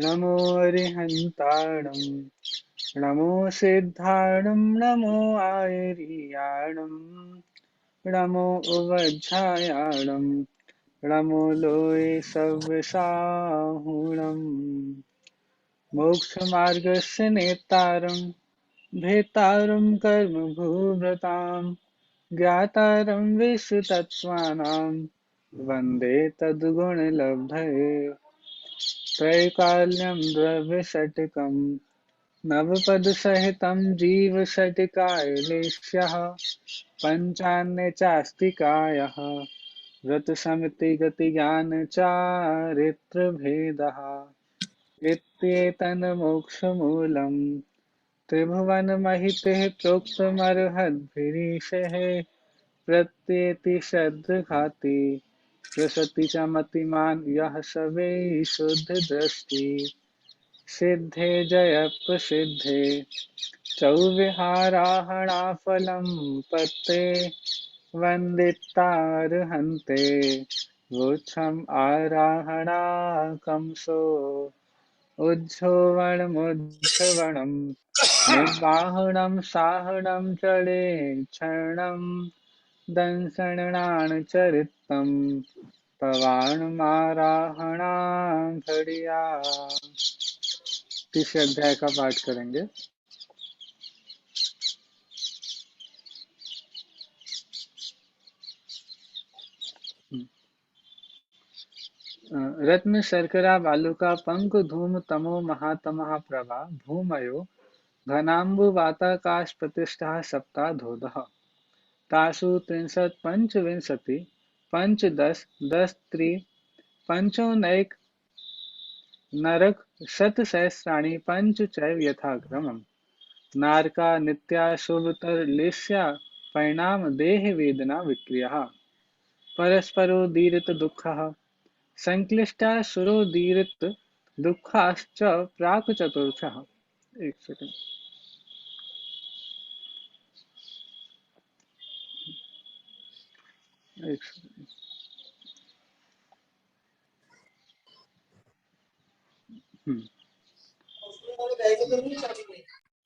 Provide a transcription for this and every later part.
नमो अरिहन्ताणं नमो सिद्धाणं नमो आयर्याणं नमो उवज्झायाणं नमो लोये सव्यसाहुणम् मोक्षमार्गस्य नेतारं भेतारं कर्मभूभृतां ज्ञातारं विश्वतत्त्वानां वन्दे तद्गुणलब्धये त्रैकाल्यं द्रव्यषट्कं नवपदसहितं जीवषट्कायलेश्यः पञ्चान्यचास्तिकायः व्रतसमितिगतिज्ञानचारित्रभेदः इत्येतन्मोक्षमूलं त्रिभुवनमहितेः प्रोक्तमर्हद्भिरीशैः प्रत्येति श्रद्धघाती प्रसति च मतिमान् यः स वै शुद्धदृष्टि सिद्धे जयप्रसिद्धे चौविहाराहणाफलं पत्ते वन्दितार्हन्ते वोक्षम् आराहणाकंसो उज्झोवणमुज्झवणं निर्वाहणं साहणं चले क्षणं दंसणाचरितं पवाणमाराहणां घड़िया। तीसरे अध्याय का पाठ करेंगे। रत्न शर्करा वालुका पंक धूम तमो महातमः प्रभा भूमयो घनाम्बुवाताकाश प्रतिष्ठा सप्ताधोदः तासु त्रिंशत् पंचविंशति पंचदश दश त्रि पंचोनैक नरक शतसहस्राणि पंच चैव यथाक्रमम् नारका नित्या शुभतरलेस्या परिणाम देह वेदना विक्रियः परस्परोदीरित दुःखः संक्लिष्टा सुरोदीरित दुःखाश्च प्राक चतुर्थः। एक सेकंड। एक सेकंड।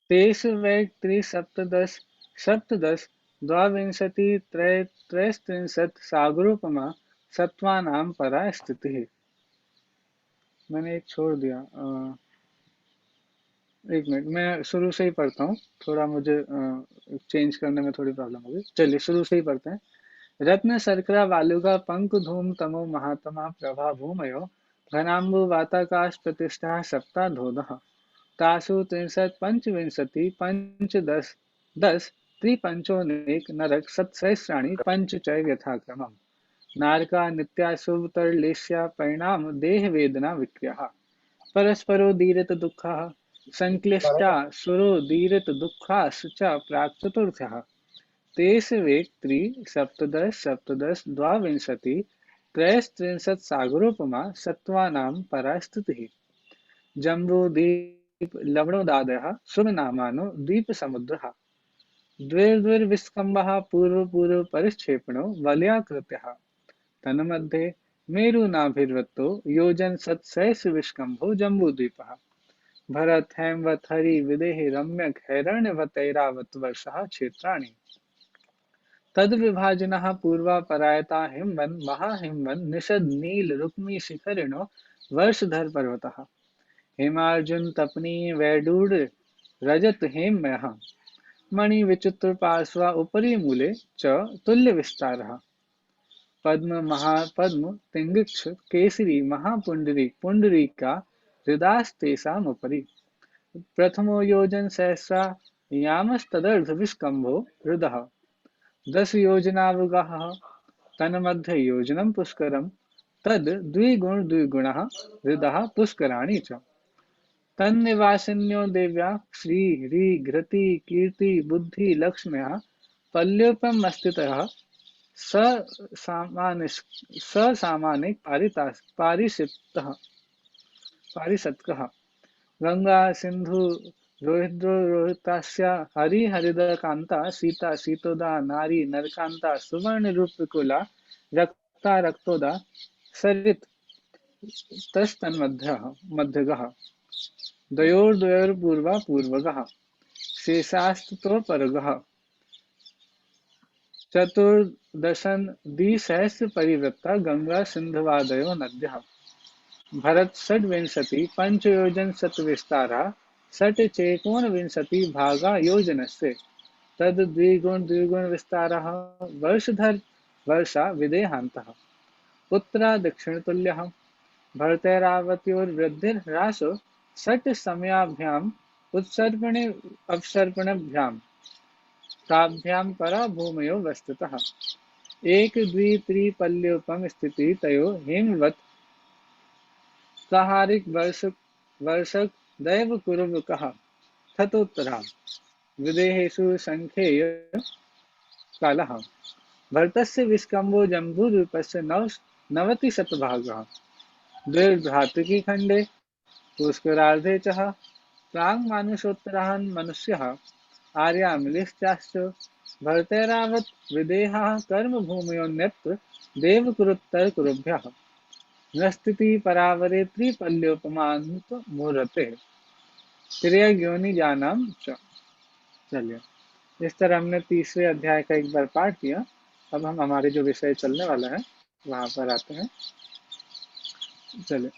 तेषु वै त्रिसप्तदश सप्तदश द्वाविंशति त्रयस्त्रिंशत् सागरोपमा सत्त्वानां परा स्थितिः। मैंने एक छोड़ दिया। एक मिनट, मैं शुरू से ही पढ़ता हूँ। थोड़ा मुझे चेंज करने में थोड़ी प्रॉब्लम होगी। चलिए शुरू से ही पढ़ते हैं। रत्न शर्करा वालुका पंक धूम तमो महात्मा प्रभा भूमयो घनाम्बु वाताकाश प्रतिष्ठा सप्ताधोदः तासु त्रिंशत् पंचविंशति पंचदश दश त्रिपंचोनेक नरक सत्सहस्राणि पंच चैव यथाक्रमम् नारका नित्याशुभतरलेस्या परिणाम देह वेदना विक्रियः परस्परोदीरित दुःखः संक्लिष्टा सुरोदीरित दुःखाश्च प्राक् चतुर्थः तेषु वेक् त्रि सप्तदश सप्तदश द्वाविंशति त्रयस्त्रिंशत् सागरोपमा सत्त्वानां परा स्थितिः जम्बूद्वीप लवणोदादयः शुभनामानो द्वीपसमुद्रः द्विर्द्विर्विस्कम्भः पूर्वपूर्वपरिक्षेपणो वलयाकृत्यः तन्मध्ये मेरुनाभिर्वृत्तो योजनशतसहस्रविस्कम्भो जम्बूद्वीपः भरत हेमवत् हरि विदेह रम्यक हैरण्यवतैरावतवर्षः क्षेत्राणि तद्विभाजिनः पूर्वा परायता हिमवन् महाहिमवन् निषद नील रुक्मी शिखरिणो वर्षधर पर्वतः हेमार्जुन तपनी वैडूर रजत हेममयः मणि विचित्र पार्श्वा उपरि मूले च तुल्य विस्तारः पद्म महापद्म तिंगिक्ष केसरी महापुंडरी पुंडरीका हृदास्तेषामुपरि प्रथमो योजन सहस्रा यामस्तदर्धविष्कम्भो हृदः दश योजनावगाहः तन्मध्ये योजनं पुष्करं तद् द्विगुणः हृदः पुष्कराणि च तन्निवासिन्यो देव्या श्री ह्री घृति कीर्ति बुद्धि लक्ष्म्यः पल्योपमस्थितः ससामानिक पारिषत्कः गंगा सिंधु रोहिद्रो रोहितास्या हरिहरिदकान्ता सीता सीतोदा नारी नरकान्ता सुवर्णरूपकुला रक्ता रक्तोदा सरित तस्तन्मध्यः मध्यगः द्वयोर्द्वयोर्पूर्वा पूर्वगः शेषास्ततो परगः चतुर्दशन द्विसहस्र परिवृत्ता गंगा सिंधवादयो नद्यः भरत षड्विंशति पंचयोजन शतविस्तारा षट् चेकोन विंशति भागा योजनस्य तद द्विगुण द्विगुण विस्तारः वर्षधर वर्षा विदेहान्तः उत्तरा दक्षिण तुल्यः भरतैरावत्योर्वृद्धिर्ह्रासो षट् समयाभ्याम् उत्सर्पणे अवसर्पणभ्याम् ताभ्यां परा भूमयो वस्तुतः एक द्वि त्रि पल्योपम स्थिति तयो हेमवत् सहारिक वर्षक दैव कुरुवकः ततोत्तरा विदेहेषु संख्येय कालः भरतस्य विस्कम्भो जम्बूद्वीपस्य नवतिशतभागः द्विर्भ्रातृकी खण्डे पुष्करार्धे च प्राङ्मानुषोत्तराहन् मनुष्यः आर्यामिलिश्चाश्च भरतैरावत् विदेहाः कर्मभूमयोऽन्यत्र देवकुरुत्तरकुरुभ्यः नस्तिति परावरे त्रिपल्योपमान्तमुहूर्ते त्रियग्योनिजानां च। चलिए, इस तरह हमने तीसरे अध्याय का एक बार पाठ किया। अब हम हमारे जो विषय चलने वाला है वहां पर आते हैं। चलिए,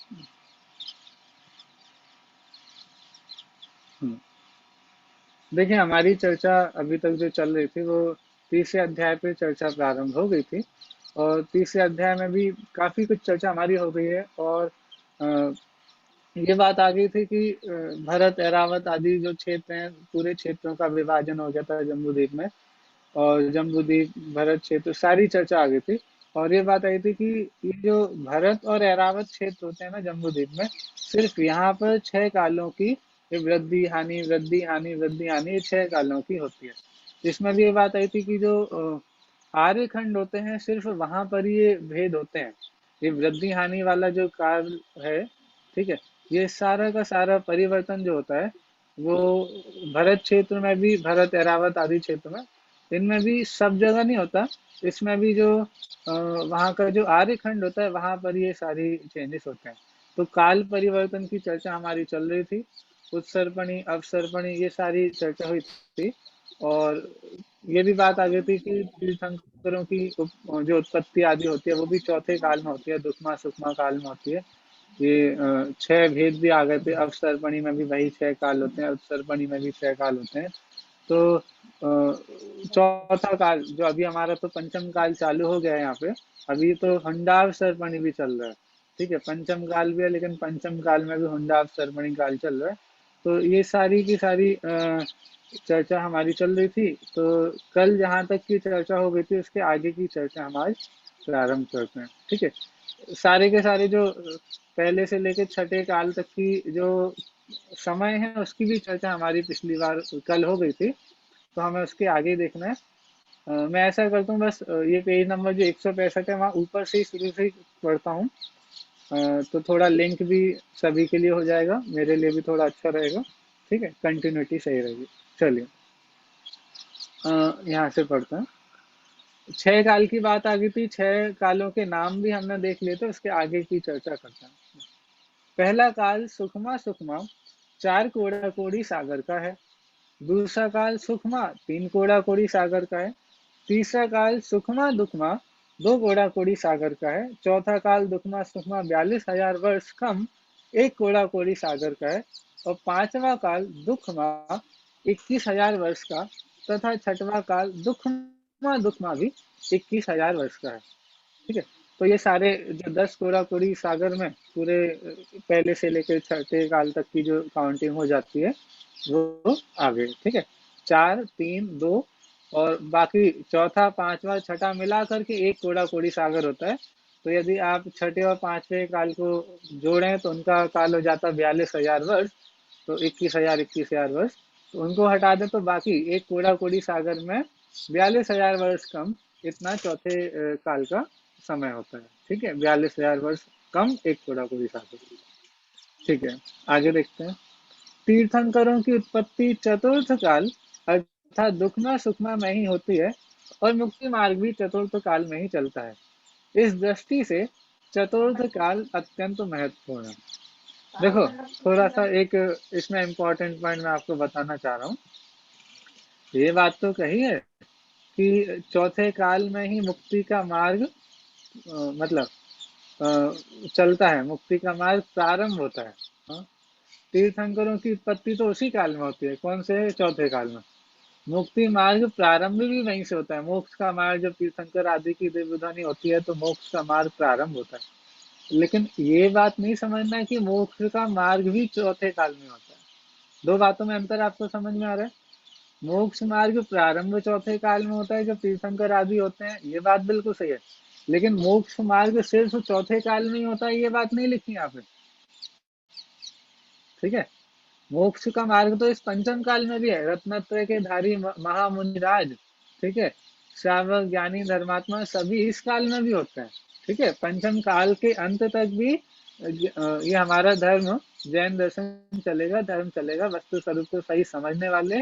देखिए हमारी चर्चा अभी तक जो चल रही थी वो तीसरे अध्याय पे चर्चा प्रारंभ हो गई थी और तीसरे अध्याय में भी काफी कुछ चर्चा हमारी हो गई है और ये बात आ गई थी कि भरत एरावत आदि जो क्षेत्र हैं पूरे क्षेत्रों का विभाजन हो गया था जम्बूद्वीप में और जम्बूद्वीप भरत क्षेत्र सारी चर्चा आ गई थी और ये बात आई थी कि ये जो भरत और एरावत क्षेत्र होते हैं ना जम्बूद्वीप में सिर्फ यहाँ पर 6 कालों की ये वृद्धि हानि ये 6 कालों की होती है। इसमें भी ये बात आई थी कि जो आर्य खंड होते हैं सिर्फ वहां पर ये भेद होते हैं। ये वृद्धि हानि वाला जो काल है, ठीक है, ये सारा का सारा परिवर्तन जो होता है वो भरत क्षेत्र में भी भरत एरावत आदि क्षेत्र में इनमें भी सब जगह नहीं होता। इसमें भी जो वहाँ का जो आर्य खंड होता है वहां पर ये सारी चेंजेस होते हैं। तो काल परिवर्तन की चर्चा हमारी चल रही थी, उत्सर्पणी अवसर्पणी ये सारी चर्चा हुई थी और ये भी बात आ गई थी कि तीर्थंकरों की जो उत्पत्ति आदि होती है वो भी चौथे काल में होती है, दुखमा सुखमा काल में होती है। ये 6 भेद भी आ गए थे। अवसर्पणी में भी वही 6 काल होते हैं, उत्सर्पणी में भी 6 काल होते हैं। तो चौथा काल जो अभी हमारा तो पंचम काल चालू हो गया है यहाँ पे। अभी तो हुंडावसर्पणी भी चल रहा है, ठीक है, पंचम काल भी है लेकिन पंचम काल में भी हुंडावसर्पणी काल चल रहा है। तो ये सारी की सारी चर्चा हमारी चल रही थी। तो कल जहाँ तक की चर्चा हो गई थी उसके आगे की चर्चा हम आज प्रारंभ करते हैं, ठीक है। सारे के सारे जो पहले से लेकर छठे काल तक की जो समय है उसकी भी चर्चा हमारी पिछली बार कल हो गई थी, तो हमें उसके आगे देखना है। मैं ऐसा करता हूँ बस ये पेज नंबर जो 165 है वहाँ ऊपर से ही शुरू से ही पढ़ता हूँ। तो थोड़ा लिंक भी सभी के लिए हो जाएगा, मेरे लिए भी थोड़ा अच्छा रहेगा, ठीक है, कंटिन्यूटी सही रहेगी। चलिए, यहाँ से पढ़ते हैं। 6 काल की बात आ गई थी, 6 कालों के नाम भी हमने देख लिए थे, उसके आगे की चर्चा करते हैं। पहला काल सुखमा सुखमा 4 कोड़ा कोड़ी सागर का है। दूसरा काल सुखमा 3 कोड़ा कोड़ी सागर का है। तीसरा काल सुखमा दुखमा 2 कोड़ा कोड़ी सागर का है। चौथा काल दुखमा सुखमा 42,000 वर्ष कम 1 कोड़ा कोड़ी सागर का है। और पांचवा काल दुखमा 21,000 वर्ष का तथा छठवां काल दुखमा दुखमा भी 21,000 वर्ष का है, ठीक है। तो ये सारे जो 10 कोड़ा कोड़ी सागर में पूरे पहले से लेकर छठे काल तक की जो काउंटिंग हो जाती है वो आ गए, ठीक है। 4 3 2 और बाकी चौथा पांचवा छठा मिला करके 1 कोड़ा कोड़ी सागर होता है। तो यदि आप छठे और पांचवे काल को जोड़ें तो उनका काल हो जाता है 42,000 वर्ष। तो 21,000 तो उनको हटा दें तो बाकी 1 कोड़ा कोड़ी सागर में 42,000 वर्ष कम इतना चौथे काल का समय होता है, ठीक है। 42,000 वर्ष कम 1 कोड़ा कोड़ी सागर, ठीक है। आगे देखते हैं। तीर्थंकरों की उत्पत्ति चतुर्थ काल अर्थात दुखमा सुखमा में ही होती है और मुक्ति मार्ग भी चतुर्थ काल में ही चलता है। इस दृष्टि से चतुर्थ काल अत्यंत महत्वपूर्ण है। देखो, थोड़ा सा एक इसमें इम्पोर्टेंट पॉइंट मैं आपको बताना चाह रहा हूँ। ये बात तो कही है कि चौथे काल में ही मुक्ति का मार्ग मतलब चलता है, मुक्ति का मार्ग प्रारंभ होता है। हाँ? तीर्थंकरों की उत्पत्ति तो उसी काल में होती है। कौन से? चौथे काल में। मुक्ति मार्ग प्रारंभ भी वहीं से होता है। मोक्ष का मार्ग जब तीर्थंकर आदि की दिव्यध्वनि होती है तो मोक्ष का मार्ग प्रारंभ होता है। लेकिन ये बात नहीं समझना है कि मोक्ष का मार्ग भी चौथे काल में होता है। दो बातों में अंतर आपको समझ में आ रहा है? मोक्ष मार्ग प्रारंभ चौथे काल में होता है जब तीर्थंकर आदि होते हैं, ये बात बिल्कुल सही है। लेकिन मोक्ष मार्ग सिर्फ चौथे काल में ही होता है, ये बात नहीं लिखी यहाँ पे। ठीक है? मोक्ष का मार्ग तो इस पंचम काल में भी है। रत्नत्रय के धारी महामुनिराज, ठीक है, श्रावक ज्ञानी धर्मात्मा सभी इस काल में भी होते हैं। ठीक है, पंचम काल के अंत तक भी ये हमारा धर्म जैन दर्शन चलेगा, धर्म चलेगा। वस्तु स्वरूप को सही समझने वाले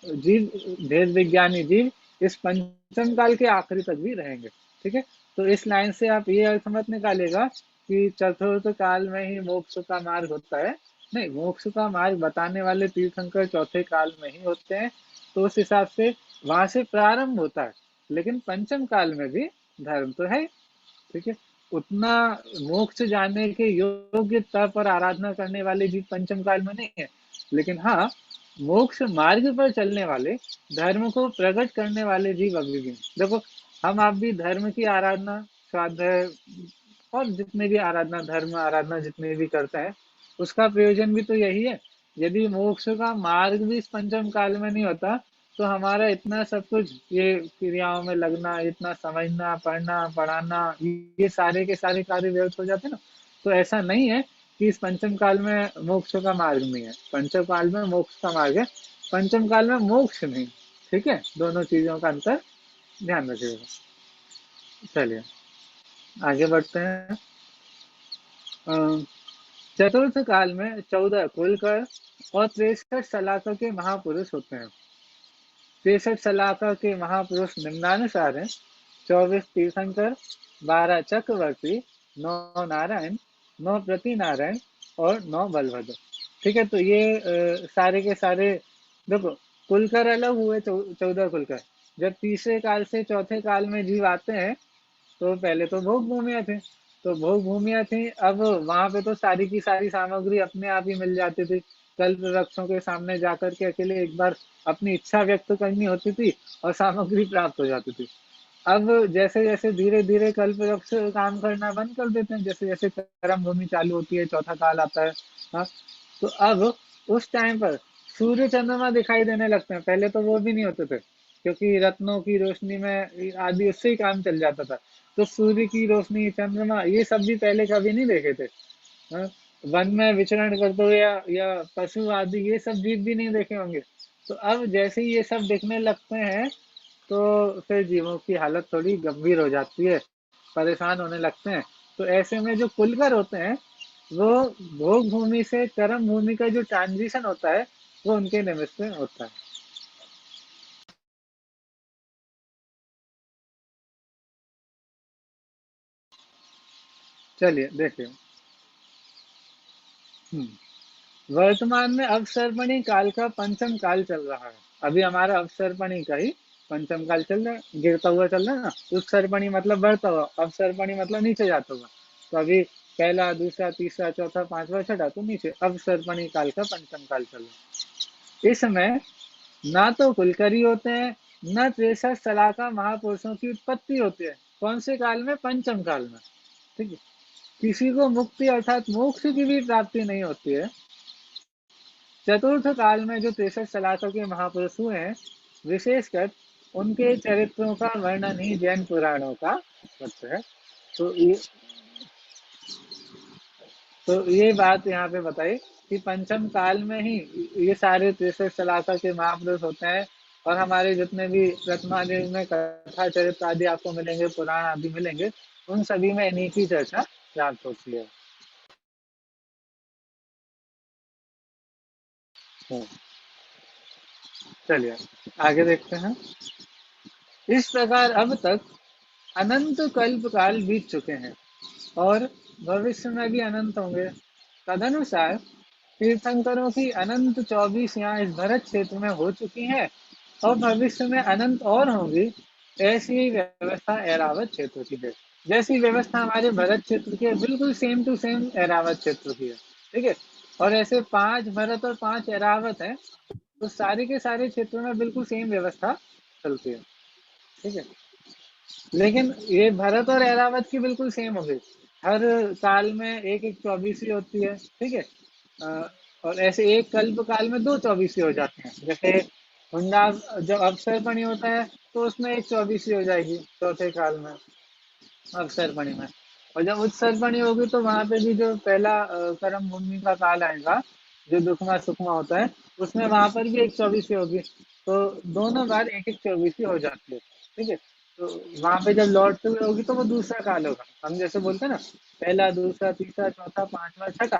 जीव, भेद विज्ञानी जीव इस पंचम काल के आखिरी तक भी रहेंगे। ठीक है, तो इस लाइन से आप ये अर्थ मत निकालेगा कि चतुर्थ काल में ही मोक्ष का मार्ग होता है। नहीं, मोक्ष का मार्ग बताने वाले तीर्थंकर चौथे काल में ही होते हैं, तो उस हिसाब से वहां से प्रारंभ होता है। लेकिन पंचम काल में भी धर्म तो है। ठीक है, उतना मोक्ष जाने के योग्य तप और आराधना करने वाले जीव पंचम काल में नहीं है। लेकिन हाँ, मोक्ष मार्ग पर चलने वाले, धर्म को प्रकट करने वाले जीव अभी भी हैं। देखो, हम आप भी धर्म की आराधना, स्वाध्याय और जितने भी आराधना, धर्म आराधना जितने भी करते हैं, उसका प्रयोजन भी तो यही है। यदि मोक्ष का मार्ग भी इस पंचम काल में नहीं होता तो हमारा इतना सब कुछ, ये क्रियाओं में लगना, इतना समझना, पढ़ना, पढ़ाना, ये सारे के सारे कार्य व्यर्थ हो जाते ना। तो ऐसा नहीं है कि इस पंचम काल में मोक्ष का मार्ग नहीं है। पंचम काल में मोक्ष का मार्ग है, पंचम काल में मोक्ष नहीं। ठीक है, दोनों चीजों का अंतर ध्यान रखिएगा। चलिए आगे बढ़ते हैं। चतुर्थ काल में 14 कुलकर और 63 सलाखा के महापुरुष होते हैं। 63 सलाखा के महापुरुष निम्नानुसार हैं: 24 तीर्थंकर, 12 चक्रवर्ती, 9 नारायण, 9 प्रति नारायण और 9 बलभद्र। ठीक है, तो ये सारे के सारे, देखो, कुलकर अलग हुए, 14 कुलकर। जब तीसरे काल से चौथे काल में जीव आते हैं तो पहले तो भोग भूमिया थे। तो भोग भूमिया थी, अब वहां पे तो सारी की सारी सामग्री अपने आप ही मिल जाती थी। कल्प वृक्षों के सामने जाकर के अकेले एक बार अपनी इच्छा व्यक्त करनी होती थी और सामग्री प्राप्त हो जाती थी। अब जैसे जैसे धीरे धीरे कल्प वृक्ष काम करना बंद कर देते हैं, जैसे जैसे कर्म भूमि चालू होती है, चौथा काल आता है। हाँ, तो अब उस टाइम पर सूर्य चंद्रमा दिखाई देने लगते हैं। पहले तो वो भी नहीं होते थे, क्योंकि रत्नों की रोशनी में आदि उससे ही काम चल जाता था। तो सूर्य की रोशनी, चंद्रमा, ये सब भी पहले कभी नहीं देखे थे। हाँ? वन में विचरण करते हुए या पशु आदि ये सब जीव भी नहीं देखे होंगे। तो अब जैसे ही ये सब दिखने लगते हैं तो फिर जीवों की हालत थोड़ी गंभीर हो जाती है, परेशान होने लगते हैं। तो ऐसे में जो कुलकर होते हैं वो भोग भूमि से कर्म भूमि का जो ट्रांजिशन होता है वो उनके निमित्त में होता है। चलिए देखिए। वर्तमान में अवसर्पणी काल का पंचम काल चल रहा है। अभी हमारा अवसर्पणी का ही पंचम काल चल रहा है, गिरता हुआ चल रहा है ना। उत्सर्पणी मतलब बढ़ता हुआ, अवसर्पणी मतलब नीचे जाता हुआ। तो अभी पहला, दूसरा, तीसरा, चौथा, पांचवा, छठा, तो नीचे अवसर्पणी काल का पंचम काल चल रहा है। इस समय ना तो कुलकरी होते हैं, न 63 सलाका महापुरुषों की उत्पत्ति होती है। कौन से काल में? पंचम काल में। ठीक है, किसी को मुक्ति अर्थात मोक्ष की भी प्राप्ति नहीं होती है। चतुर्थ काल में जो 63 सलाखों के महापुरुष हुए हैं, विशेषकर उनके चरित्रों का वर्णन ही जैन पुराणों का तत्व है। तो ये बात यहाँ पे बताई कि पंचम काल में ही ये सारे 63 सलाखा के महापुरुष होते हैं। और हमारे जितने भी रत्नादि में कथा चरित्र आदि आपको मिलेंगे, पुराण आदि मिलेंगे, उन सभी में इन्हीं की चर्चा प्राप्त होती है। तो चलिए आगे देखते हैं। इस प्रकार अब तक अनंत कल्प काल बीत चुके हैं। और भविष्य में भी अनंत होंगे। तदनुसार तीर्थंकरों की अनंत 24 यहाँ इस भरत क्षेत्र में हो चुकी है और भविष्य में अनंत और होंगी। ऐसी ही व्यवस्था ऐरावत क्षेत्र की है। जैसी व्यवस्था हमारे भरत क्षेत्र की है, बिल्कुल सेम टू सेम ऐरावत क्षेत्र की है। ठीक है। और ऐसे 5 भरत और 5 ऐरावत है, तो सारे के सारे क्षेत्रों में बिल्कुल सेम व्यवस्था चलती है। ठीक है। लेकिन ये भरत और ऐरावत की बिल्कुल सेम हो गई। हर काल में एक एक चौबीसी होती है। ठीक है। अ, और ऐसे एक कल्प काल में दो चौबीसी हो जाते हैं। जैसे हुंडा जब अवसरपणी होता है तो उसमें एक चौबीसी हो जाएगी चौथे काल में, अवसरपणी में। और जब उत्सर्पणी होगी तो वहां पे भी जो पहला कर्म भूमि का काल आएगा, जो दुखमा सुखमा होता है, उसमें वहां पर भी एक चौबीसी होगी। तो दोनों बार एक एक चौबीसी हो जाती है। ठीक है। तो वहां पे जब लौटते हुए होगी तो वो दूसरा काल होगा। हम जैसे बोलते हैं ना, पहला दूसरा तीसरा चौथा पांचवा छठा,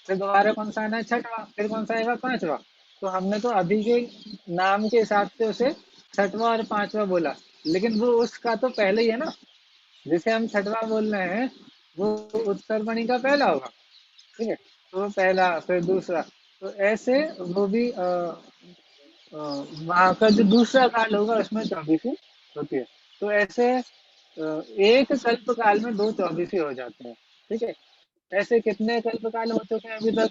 फिर दोबारा कौन सा आना है, छठवा, फिर कौन सा आएगा, पांचवा। तो हमने तो अभी के नाम के हिसाब से उसे छठवा और पांचवा बोला, लेकिन वो उसका तो पहले ही है ना। जिसे हम छठवा बोल रहे हैं वो उत्तरमणि का पहला होगा। ठीक है। तो वो पहला, फिर दूसरा। तो ऐसे वो भी वहाँ का जो दूसरा काल होगा उसमें चौबीसी होती है। तो ऐसे एक कल्प काल में दो चौबीसी हो जाते हैं। ठीक है। ऐसे कितने कल्प काल हो चुके हैं अभी तक?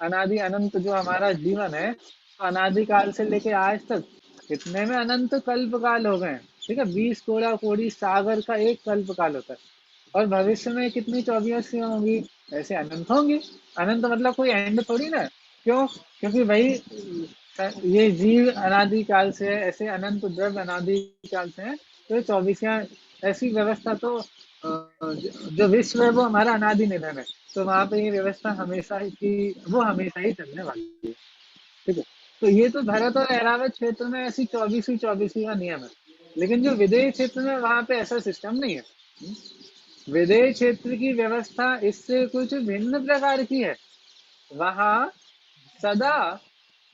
अनादि अनंत जो हमारा जीवन है, तो अनादि काल से लेके आज तक कितने में अनंत कल्प काल हो गए हैं। ठीक है। 20 कोड़ा कोड़ी सागर का एक कल्प काल होता है। और भविष्य में कितनी चौबीसी होंगी? ऐसे अनंत होंगी। अनंत मतलब कोई एंड थोड़ी ना है। क्यों? क्योंकि भाई ये जीव अनादि काल से है, ऐसे अनंत द्रव्य अनादि काल से है। तो ये चौबीसियां, ऐसी व्यवस्था तो जो विश्व है वो हमारा अनादि निधन है। तो वहां पे ये व्यवस्था हमेशा ही की, वो हमेशा ही चलने वाली है। ठीक है। तो ये तो भरत और ऐरावत क्षेत्र में ऐसी चौबीसी चौबीसी का नियम है। लेकिन जो विदेश क्षेत्र में वहां पे ऐसा सिस्टम नहीं है। विदेश क्षेत्र की व्यवस्था इससे कुछ भिन्न प्रकार की है। वहां सदा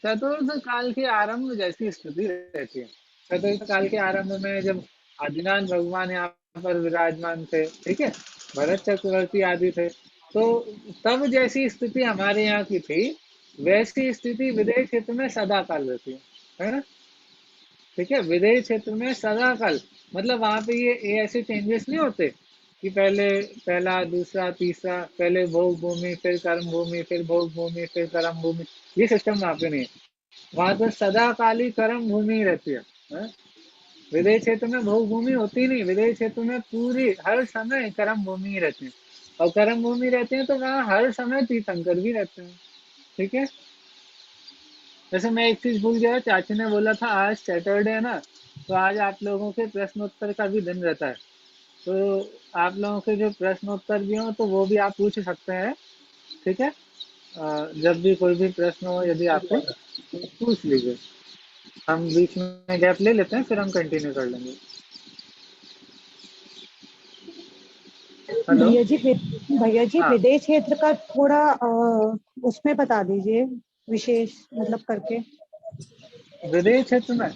चतुर्थ काल के आरंभ जैसी स्थिति रहती है। चतुर्थ काल के आरंभ में जब आदिनाथ भगवान यहाँ पर विराजमान थे, ठीक है, भरत चक्रवर्ती आदि थे, तो तब जैसी स्थिति हमारे यहाँ की थी, वैसी स्थिति विदेश क्षेत्र में सदा काल रहती है ना। ठीक है। विदेश क्षेत्र में सदा काल मतलब वहां पे ये ऐसे चेंजेस नहीं होते कि पहले पहला दूसरा तीसरा, पहले भोग भूमि फिर कर्म भूमि फिर भोग भूमि फिर कर्म भूमि। ये सिस्टम वहां पे नहीं है। वहां तो सदा काली कर्म भूमि रहती है? विदेश क्षेत्र में भोग भूमि होती नहीं। विदेश क्षेत्र में पूरी हर समय कर्म भूमि ही रहती है। और कर्म भूमि रहते हैं तो वहाँ हर समय तीर्थंकर भी रहते हैं। ठीक है। वैसे मैं एक चीज भूल गया, चाची ने बोला था आज सैटरडे है ना, तो आज आप लोगों के प्रश्नोत्तर का भी दिन रहता है। तो आप लोगों के जो प्रश्नोत्तर भी हो तो वो भी आप पूछ सकते हैं। ठीक है। जब भी कोई भी प्रश्न हो यदि आपको, तो पूछ लीजिए। हम बीच में गैप ले लेते हैं, फिर हम कंटिन्यू कर लेंगे। हेलो। भैया जी हाँ। विदेश क्षेत्र का थोड़ा उसमें बता दीजिए, विशेष मतलब करके। विदेश क्षेत्र में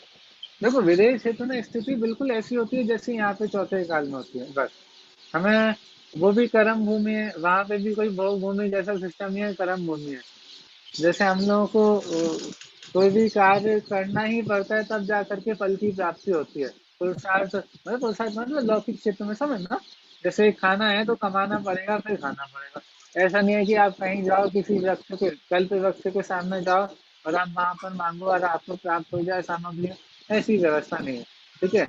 देखो, विदेश क्षेत्र में स्थिति बिल्कुल ऐसी होती है जैसे यहाँ पे चौथे काल में होती है, बस। हमें वो भी कर्म भूमि है, वहां पे भी कोई भोग भूमि जैसा सिस्टम नहीं है, कर्म भूमि है। जैसे हम लोगों को कोई भी कार्य करना ही पड़ता है तब जा करके फल की प्राप्ति होती है। पुरुषार्थ मतलब लौकिक क्षेत्र में समझना। जैसे खाना है तो कमाना पड़ेगा फिर खाना पड़ेगा। ऐसा नहीं है कि आप कहीं जाओ किसी वृक्ष के, कल्प वृक्ष के सामने जाओ और आप वहां पर मांगो और आपको प्राप्त हो जाए सामग्री। ऐसी व्यवस्था नहीं है। ठीक है।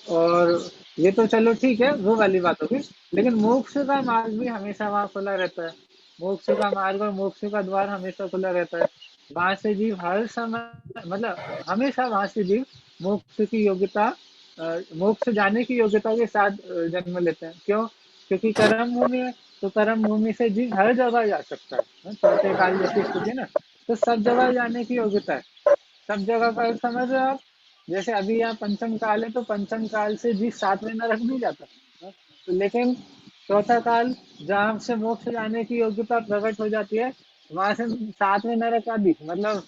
और ये तो चलो ठीक है, वो वाली बात होगी। लेकिन मोक्ष का मार्ग भी हमेशा वहां खुला रहता है। मोक्ष का मार्ग और मोक्ष का द्वार हमेशा खुला रहता है। वहां से जीव हर समय मतलब हमेशा वहां से जीव मोक्ष की योग्यता, मोक्ष जाने की योग्यता के साथ जन्म लेते हैं। क्यों? क्योंकि कर्म भूमि है। तो कर्म भूमि से जीव हर जगह जा सकता है। चौथे काल जैसी स्थिति है ना, तो सब जगह जाने की योग्यता है। सब जगह का समझ रहे हो आप? जैसे अभी यहाँ पंचम काल है तो पंचम काल से जीव सातवें नरक नहीं जाता। तो लेकिन चौथा काल जहाँ से मोक्ष जाने की योग्यता प्रकट हो जाती है, वहां से सातवें नरक आदि मतलब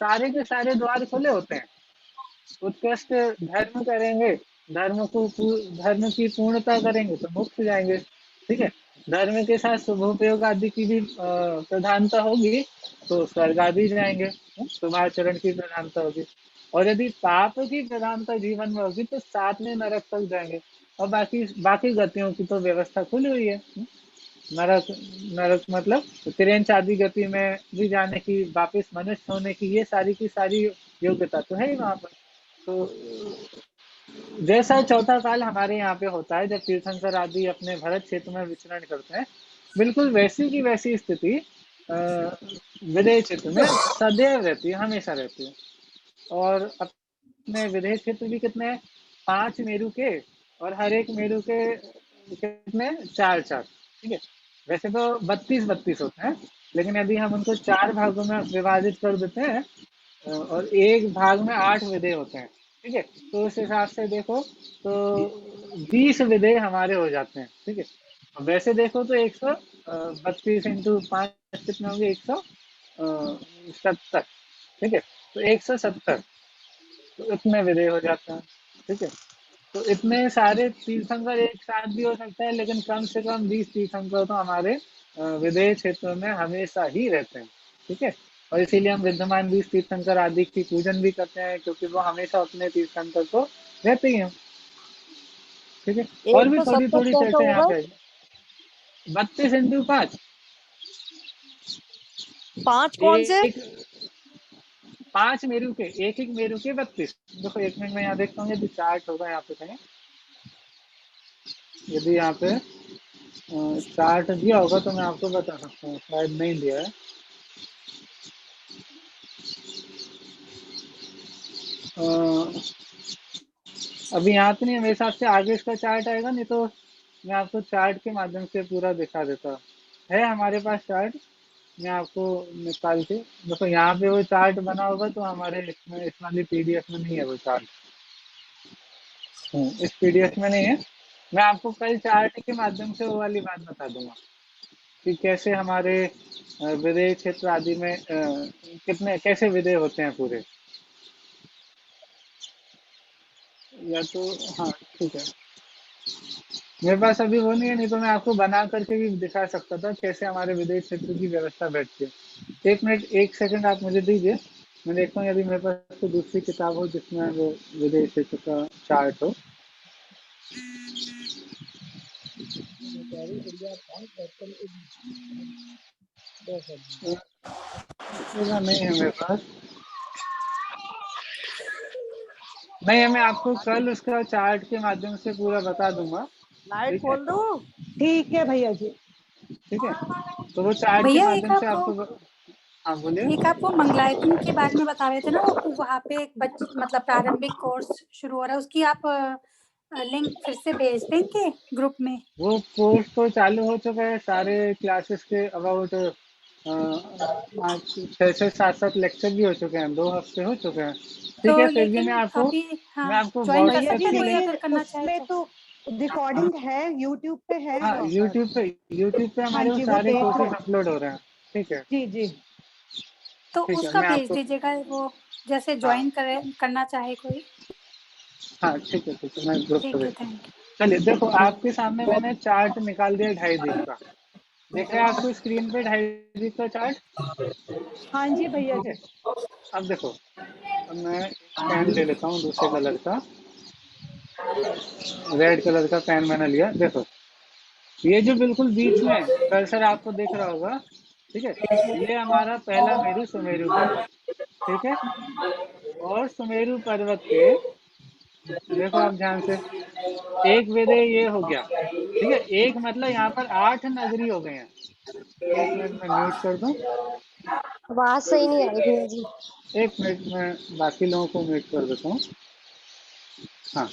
सारे के सारे द्वार खुले होते हैं। उत्कृष्ट धर्म करेंगे धर्म की पूर्णता करेंगे तो मोक्ष जाएंगे। ठीक है। धर्म के साथ शुभोपयोग आदि की भी प्रधानता होगी तो स्वर्ग आदि जाएंगे। शुभाचरण की प्रधानता होगी। और यदि पाप की प्रधानता जीवन में होगी तो साथ में नरक तक जाएंगे। और बाकी बाकी गतियों की तो व्यवस्था खुली हुई है। नरक नरक मतलब तिरंच आदि गति में भी जाने की, वापिस मनुष्य होने की, ये सारी की सारी योग्यता तो है ही वहां पर। तो जैसा चौथा काल हमारे यहाँ पे होता है जब तीर्थंकर आदि अपने भरत क्षेत्र में विचरण करते हैं, बिल्कुल वैसी की वैसी स्थिति विदेह क्षेत्र में सदैव रहती है, हमेशा रहती है। और अपने विदेह क्षेत्र भी कितने हैं? 5 मेरु के, और हर एक मेरु के कितने? 4 4। ठीक है। वैसे तो 32 होते हैं, लेकिन यदि हम उनको 4 भागों में विभाजित कर देते हैं और एक भाग में 8 विधेय होते हैं। ठीक है। तो उस हिसाब से देखो तो 20 विधेय हमारे हो जाते हैं। ठीक है। वैसे देखो तो 132 इंटू 5 कितने होंगे? 170। ठीक है। तो 170, तो इतने विधेय हो जाते हैं। ठीक है। तो इतने सारे तीर्थंकर एक साथ भी हो सकता है, लेकिन कम से कम 20 तीर्थंकर तो हमारे विदेह क्षेत्रों में हमेशा ही रहते हैं। ठीक है। और इसीलिए हम विद्यमान 20 तीर्थंकर आदि की पूजन भी करते हैं, क्योंकि वो हमेशा अपने तीर्थंकर को रहते ही हैं। ठीक है। और एक भी तो थोड़ी सत्तर थोड़ी कैसे चर्चा यहाँ होगा? पे। 32 इंटू 5, 5 कौन से? एक 5 मेरू के, एक एक मेरू के 32। देखो एक मिनट में यहाँ देखता हूँ यदि चार्ट होगा यहाँ पे कहीं। यदि यहाँ पे चार्ट दिया होगा तो मैं आपको बता सकता हूँ, शायद नहीं दिया है। अभी यहाँ पे नहीं है मेरे हिसाब से, आगे इसका चार्ट आएगा, नहीं तो मैं आपको चार्ट के माध्यम से पूरा दिखा देता। है हमारे पास चार्ट, मैं आपको निकाल के देखो, यहाँ पे वो चार्ट बना होगा तो हमारे इसमें, इस वाली पीडीएफ में नहीं है वो चार्ट। इस पीडीएफ में नहीं है। मैं आपको कल चार्ट के माध्यम से वो वाली बात बता दूंगा कि कैसे हमारे विदेह क्षेत्र आदि में कितने कैसे विदेह होते हैं पूरे। या तो हाँ, ठीक है। मेरे पास अभी वो नहीं है, नहीं तो मैं आपको बना करके भी दिखा सकता था कैसे हमारे विदेश क्षेत्र की व्यवस्था बैठती है। एक मिनट, एक सेकंड आप मुझे दीजिए। मैं देखता हूँ यदि मेरे पास कोई दूसरी किताब हो जिसमें वो विदेश क्षेत्र का चार्ट हो। पूरा नहीं है मेरे पास। नहीं है, मैं आपको कल उसका चार्ट के माध्यम से पूरा बता दूंगा। लाइट ठीक है। खोल दो। ठीक है भैया जी। ठीक है। तो वो चार्ट के भैया एक माध्यम से आप वो आपको हाँ बोलिए। एक आप वो मंगलायतन के बारे में बता रहे थे ना, वो वहाँ पे एक मतलब प्रारंभिक कोर्स शुरू हो रहा है, उसकी आप लिंक फिर से भेज देंगे ग्रुप में? वो कोर्स तो चालू हो चुका है, सारे क्लासेस के अबाउट 6 से 7 लेक्चर भी हो चुके हैं, 2 हफ्ते हो चुके हैं। ठीक तो है। फिर भी लेकिन अभी हाँ, मैं आपको ज्वाइन कर भैया व्हाट्सएप जी सकता है की कोई लिंक। अगर लेकिन करना चाहे उसमें तो? तो रिकॉर्डिंग है, यूट्यूब पे है हाँ, वहाँ पर। यूट्यूब पे हाँ हमारे वो जी, वो सारे देख कोर्सेज रहे। अपलोड हो रहे हैं। ठीक है। जी जी। तो ठीक है, उसका मैं भेज आपको दीजिएगा, वो जैसे हाँ ज्वाइन करे करना चाहे कोई। हाँ, ठीक है, ठीक है, मैं ग्रुप पे ठीक है, भेजता हूँ। थैंक चलिए देखो, आपके सामने मैंने चार्ट निकाल दिया 2.5 दिन का। देख रहे हैं आपको स्क्रीन पे 2.5 दिन का चार्ट? हाँ जी भैया ठीक है। जी। अब देखो, अब मैं पेन ले लेता हूँ दूसरे कलर का। रेड कलर का पेन मैंने लिया। देखो, ये जो बिल्कुल बीच में कर्सर आपको दिख रहा होगा, ठीक है, ये हमारा पहला मेरू सुमेरु पर्वत। ठीक है। और सुमेरु पर्वत के, देखो आप ध्यान से, एक विदय ये हो गया। ठीक है। एक मतलब यहाँ पर 8 नगरी हो गए हैं। एक मिनट में म्यूट कर दूं। आवाज सही नहीं आ रही भैया जी। एक मिनट में बाकी लोगों को म्यूट कर देता हूँ। हाँ,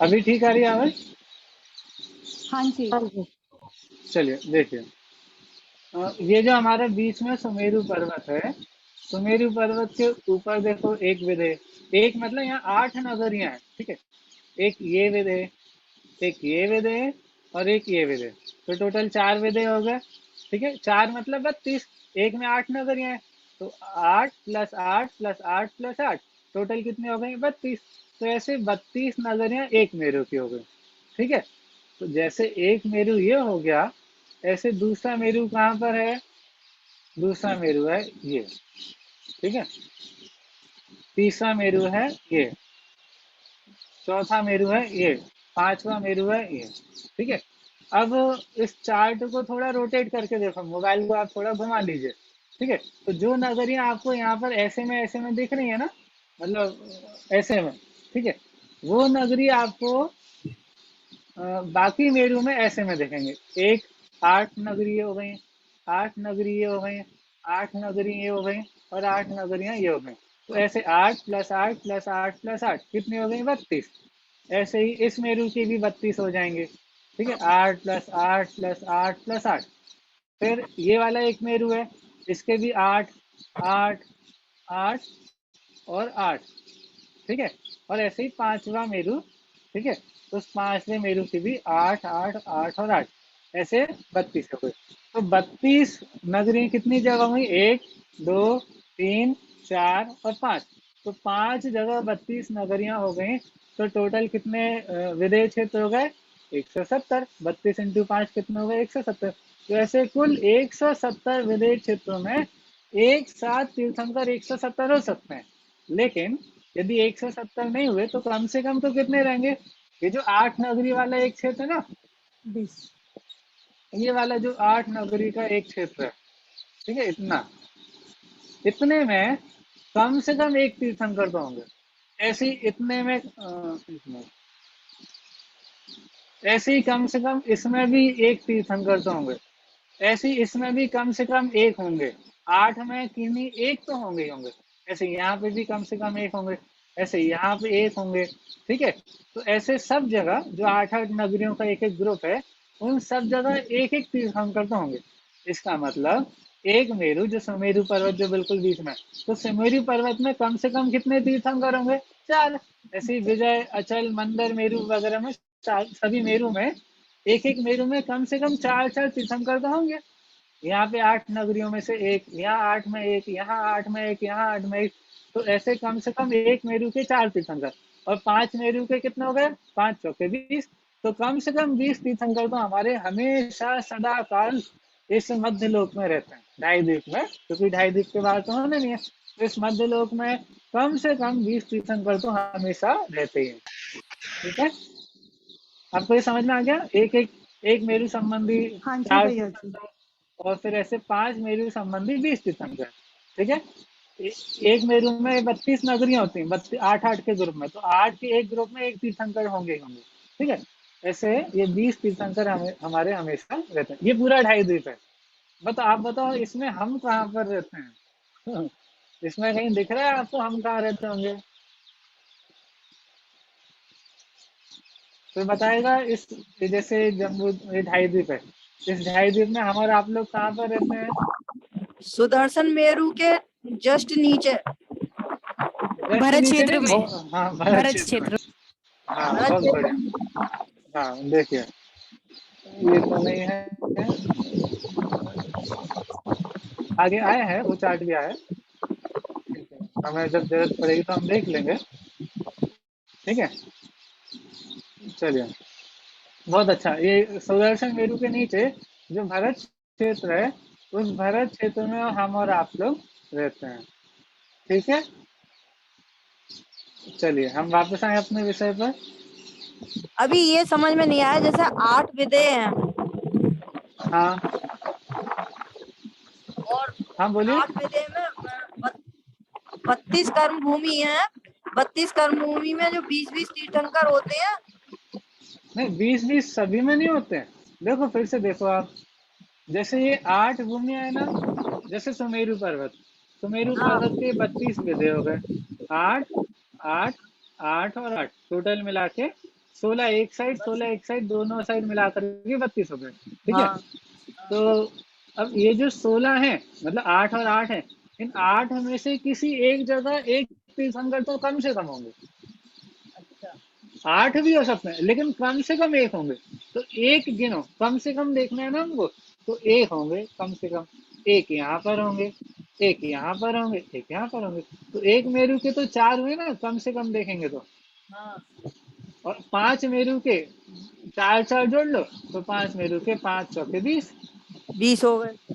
अभी ठीक आ रही है आवाज? हाँ जी। हाँ जी। चलिए देखिए, ये जो हमारे बीच में सुमेरु पर्वत है, सुमेरु पर्वत के ऊपर देखो एक विदय। एक मतलब यहाँ 8 नगरियां हैं। ठीक है। एक ये विदय, एक ये विदय, और एक ये विदय। तो टोटल 4 विदय हो गए। ठीक है। 4 मतलब 32। एक में 8 नगरियां हैं, तो 8 + 8 + 8 + 8, टोटल कितने हो गए? 32। तो ऐसे 32 नगरियां एक मेरू की हो गई। ठीक है, तो जैसे एक मेरू ये हो गया, ऐसे दूसरा मेरू कहाँ पर है? दूसरा मेरू है ये। ठीक है, तीसरा मेरू है ये, चौथा मेरू है ये, पांचवा मेरू है ये। ठीक है, अब इस चार्ट को थोड़ा रोटेट करके देखो, मोबाइल को आप थोड़ा घुमा लीजिए। ठीक है, तो जो नगरियां आपको यहाँ पर ऐसे में दिख रही है ना, मतलब ऐसे में, ठीक है, वो नगरी आपको बाकी मेरू में ऐसे में दिखेंगे। एक 8 नगरीय हो गई, 8 नगरीय हो गई, 8 नगरीय हो गई, और 8 नगरियां ये हो गई। तो ऐसे 8 + 8 + 8 + 8 कितनी हो गई? 32। ऐसे ही इस मेरू के भी 32 हो जाएंगे। ठीक है, 8 + 8 + 8 + 8। फिर ये वाला एक मेरू है, इसके भी 8 8 8 और 8। ठीक है, और ऐसे ही पांचवा मेरू। ठीक है, तो उस पांचवें मेरू की भी 8 8 8 और 8, ऐसे 32 हो गए। तो 32 नगरी कितनी जगह हुई? 1 2 3 4 और 5। तो 5 जगह 32 नगरियां हो गई। तो टोटल कितने विदेय क्षेत्र हो गए? 170। 32 × 5 कितने हो गए? 170। तो ऐसे कुल 170 विदेय क्षेत्रों में एक साथ तीर्थंकर 170 हो सकते हैं। लेकिन यदि 170 नहीं हुए तो कम से कम तो कितने रहेंगे? ये जो 8 नगरी वाला एक क्षेत्र है ना, 20। ये वाला जो 8 नगरी का एक क्षेत्र है, ठीक है, इतने में कम से कम एक तीर्थंकर तो होंगे। ऐसे ही इतने में ऐसे ही कम से कम इसमें भी एक तीर्थंकर तो होंगे। ऐसे ही इसमें भी कम से कम एक होंगे। 8 में किन्हीं एक तो होंगे ही होंगे। ऐसे यहाँ पे भी कम से कम एक होंगे, ऐसे यहाँ पे एक होंगे। ठीक है, तो ऐसे सब जगह जो 8 8 नगरियों का एक एक ग्रुप है, उन सब जगह एक एक तीर्थंकर तो होंगे। इसका मतलब एक मेरू, जो सुमेरु पर्वत जो बिल्कुल बीच में, तो सुमेरु पर्वत में कम से कम कितने तीर्थंकर होंगे? 4। ऐसे ही विजय, अचल, मंदर, मेरू वगैरह में सभी मेरू में एक एक मेरू में कम से कम 4 4 तीर्थंकर तो होंगे। यहाँ पे 8 नगरियों में से एक, यहाँ 8 में एक, यहाँ 8 में एक, यहाँ 8 में एक। तो ऐसे कम से कम एक मेरू के 4 तीर्थंकर, और 5 मेरू के कितने हो गए? 5 चौके 20। तो कम से कम 20 तीर्थंकर तो हमारे हमेशा सदा काल इस मध्य लोक में रहते हैं, ढाई द्वीप में, क्योंकि ढाई द्वीप के बाहर तो होने नहीं है। तो इस मध्य लोक में कम से कम 20 तीर्थंकर तो हमेशा रहते ही हैं। ठीक है, आपको ये समझ में आ गया? एक मेरू संबंधी हाँ जी 4 भैया जी। तीर्थंकर, और फिर ऐसे 5 मेरू संबंधी 20 तीर्थंकर। ठीक है, एक मेरू में 32 नगरियां होती हैं, 8 8 के ग्रुप में, तो 8 के एक ग्रुप में एक तीर्थंकर होंगे ही होंगे। ठीक है, ऐसे ये 20 तीर्थंकर हमारे हमेशा रहते हैं। ये पूरा ढाई द्वीप है। आप बताओ, इसमें हम कहाँ पर रहते हैं? इसमें कहीं दिख रहा है आपको हम कहाँ रहते होंगे? तो बताएगा इस, जैसे जम्बू, ये ढाई द्वीप है, इस ढाई द्वीप में हम और आप लोग कहाँ पर रहते हैं? सुदर्शन मेरू के जस्ट नीचे। जस्ट भरत नीचे क्षेत्र नहीं, में। हाँ, भरत भरत क्षेत्र में। क्षेत्र। हाँ, भरत बहुत क्षेत्र बढ़िया। हाँ, देखिए, ये तो नहीं है, आगे आया है, वो चार्ट भी आया है। ठीक है, हमें जब जरूरत पड़ेगी तो हम देख लेंगे। ठीक है, चलिए, बहुत अच्छा। ये सुदर्शन मेरू के नीचे जो भरत क्षेत्र है, उस भरत क्षेत्र में हम और आप लोग रहते हैं। ठीक है, चलिए हम वापस आए अपने विषय पर। अभी ये समझ में नहीं आया, जैसे 8 विदेय हैं हाँ और हाँ, बोलिए। 8 विदेय में 32 कर्म भूमि है। 32 कर्म भूमि में जो 20-20 तीर्थंकर होते हैं। नहीं, 20 20 सभी में नहीं होते हैं। देखो, फिर से देखो आप, जैसे ये 8 भूमिया है ना, जैसे सुमेरु हाँ पर्वत के 32 विधेय हो गए। 8 8 8 और 8 टोटल मिला के 16 एक साइड, 16 एक साइड, दोनों साइड मिलाकर के 32 हो गए। ठीक है, हाँ तो अब ये जो 16 है, मतलब 8 और 8 है, इन 8 में से किसी एक जगह एक तीर्थंकर तो कम से कम होंगे। 8 भी हो सकते हैं, लेकिन कम से कम एक होंगे। तो एक गिनो, कम से कम देखना है ना हमको, तो एक होंगे कम से कम। एक यहाँ पर होंगे, एक यहाँ पर होंगे, एक यहाँ पर होंगे। तो एक मेरू के तो 4 हुए ना, कम से कम देखेंगे तो। हाँ और 5 मेरू के 4 जोड़ लो, तो 5 मेरू के 5 चौके 20। 20 हो गए।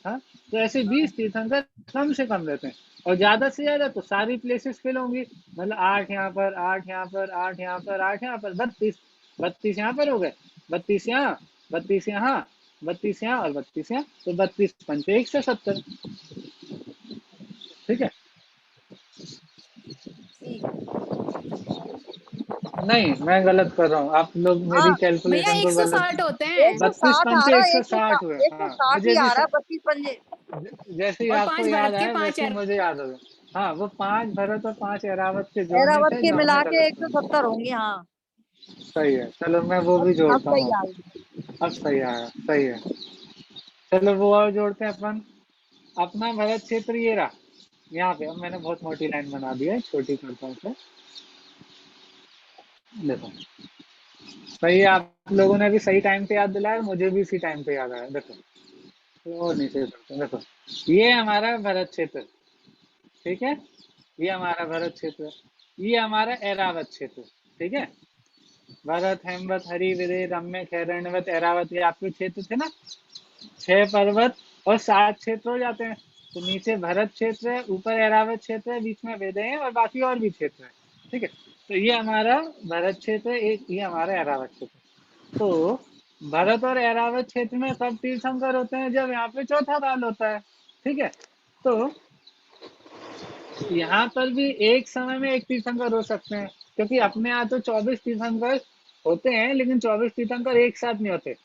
हाँ, तो ऐसे 20 तीर्थंकर कम से कम रहते हैं, और ज्यादा से ज्यादा तो सारी प्लेसेस फिल होंगी। मतलब 8 यहाँ पर, 8 यहाँ पर, 8 यहाँ पर, 8 यहाँ पर, 32, 32 यहाँ पर हो गए, 32 यहाँ, 32 यहाँ, 32 यहाँ और 32 यहाँ, तो 32 पंचे 170। ठीक है। ठीक है। नहीं, मैं गलत कर रहा हूँ, आप लोग हाँ मेरी भैया कैलकुलेशन को गलत। 160 होते हैं 32 160 आ पंचे रहा है, 160 हुए। एक सौ हाँ, साठ मुझे ही भी आ रहा है, 32 पंजे। जैसे ही और आपको 5 याद भरत के आया 5 वैसे ही मुझे याद हो गया। हाँ, वो 5 भरत और 5 एरावत के जोड़ने एरावत थे के जो हमने मिला के गलत किया। 170 होंगे। हाँ सही है, चलो मैं वो भी अब जोड़ता सही हूँ। आ गई। अब सही आया, सही है। चलो वो और जोड़ते हैं अपन। अपना भरत क्षेत्र ये रहा यहाँ पे। अब मैंने बहुत मोटी लाइन बना दी है, छोटी करता हूँ इसे। देखो, सही है, आप लोगों ने भी सही टाइम पे याद दिलाया, मुझे भी इसी टाइम पे याद आया। देखो, तो और नीचे करते हैं। देखो, ये हमारा भरत क्षेत्र, ठीक है, ये हमारा भरत क्षेत्र, ये हमारा ऐरावत क्षेत्र। ठीक है, भरत, हेमवत, हरि, विदे, रम्य, खैरण्यवत, ऐरावत, ये आपके क्षेत्र थे ना। 6 पर्वत और 7 क्षेत्र हो जाते हैं। तो नीचे भरत क्षेत्र है, ऊपर ऐरावत क्षेत्र है, बीच में वेदे हैं और बाकी और भी क्षेत्र है। ठीक है, तो ये हमारा भरत क्षेत्र है, एक ये हमारा ऐरावत क्षेत्र। तो भरत और ऐरावत क्षेत्र में कब तीर्थंकर होते हैं? जब यहाँ पे चौथा काल होता है। ठीक है, तो यहाँ पर भी एक समय में एक तीर्थंकर हो सकते हैं, क्योंकि अपने यहाँ तो 24 तीर्थंकर होते हैं, लेकिन 24 तीर्थंकर एक साथ नहीं होते।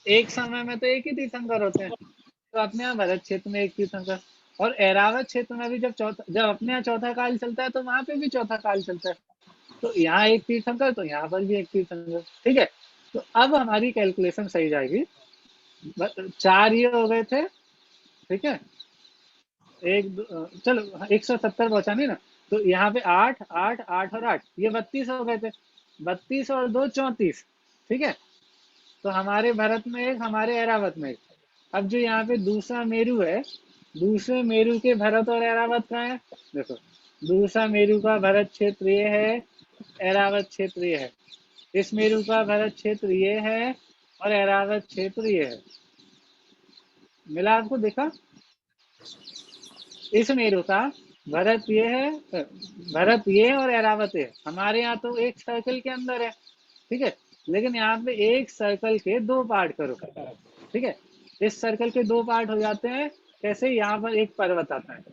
एक समय में तो एक ही तीर्थंकर होते हैं। तो अपने यहाँ भरत क्षेत्र में एक तीर्थंकर, और ऐरावत क्षेत्र में भी जब अपने यहाँ चौथा काल चलता है तो वहां पे भी चौथा काल चलता है। तो यहाँ एक तीर्थंकर, तो यहाँ पर भी एक तीर्थंकर। ठीक है, तो अब हमारी कैलकुलेशन सही जाएगी। 4 ये हो गए थे। ठीक है, चलो 170 पहुंचा नहीं ना। तो यहाँ पे 8 8 8 और 8 ये 32 हो गए थे। 32 और 2 34। ठीक है, तो हमारे भरत में एक, हमारे ऐरावत में एक। अब जो यहाँ पे दूसरा मेरू है, दूसरे मेरू के भरत और ऐरावत कहाँ है? देखो, दूसरा मेरू का भरत क्षेत्र ये है, ऐरावत क्षेत्र ये है। इस मेरू का भरत क्षेत्र ये है और ऐरावत क्षेत्र ये है। मिला आपको? देखा, इस मेरू का भरत ये है, भरत ये है और ऐरावत ये है। हमारे यहाँ तो एक सर्कल के अंदर है। ठीक है, लेकिन यहाँ पे एक सर्कल के 2 पार्ट करो। ठीक है, इस सर्कल के 2 पार्ट हो जाते हैं। कैसे? यहाँ पर एक पर्वत आता है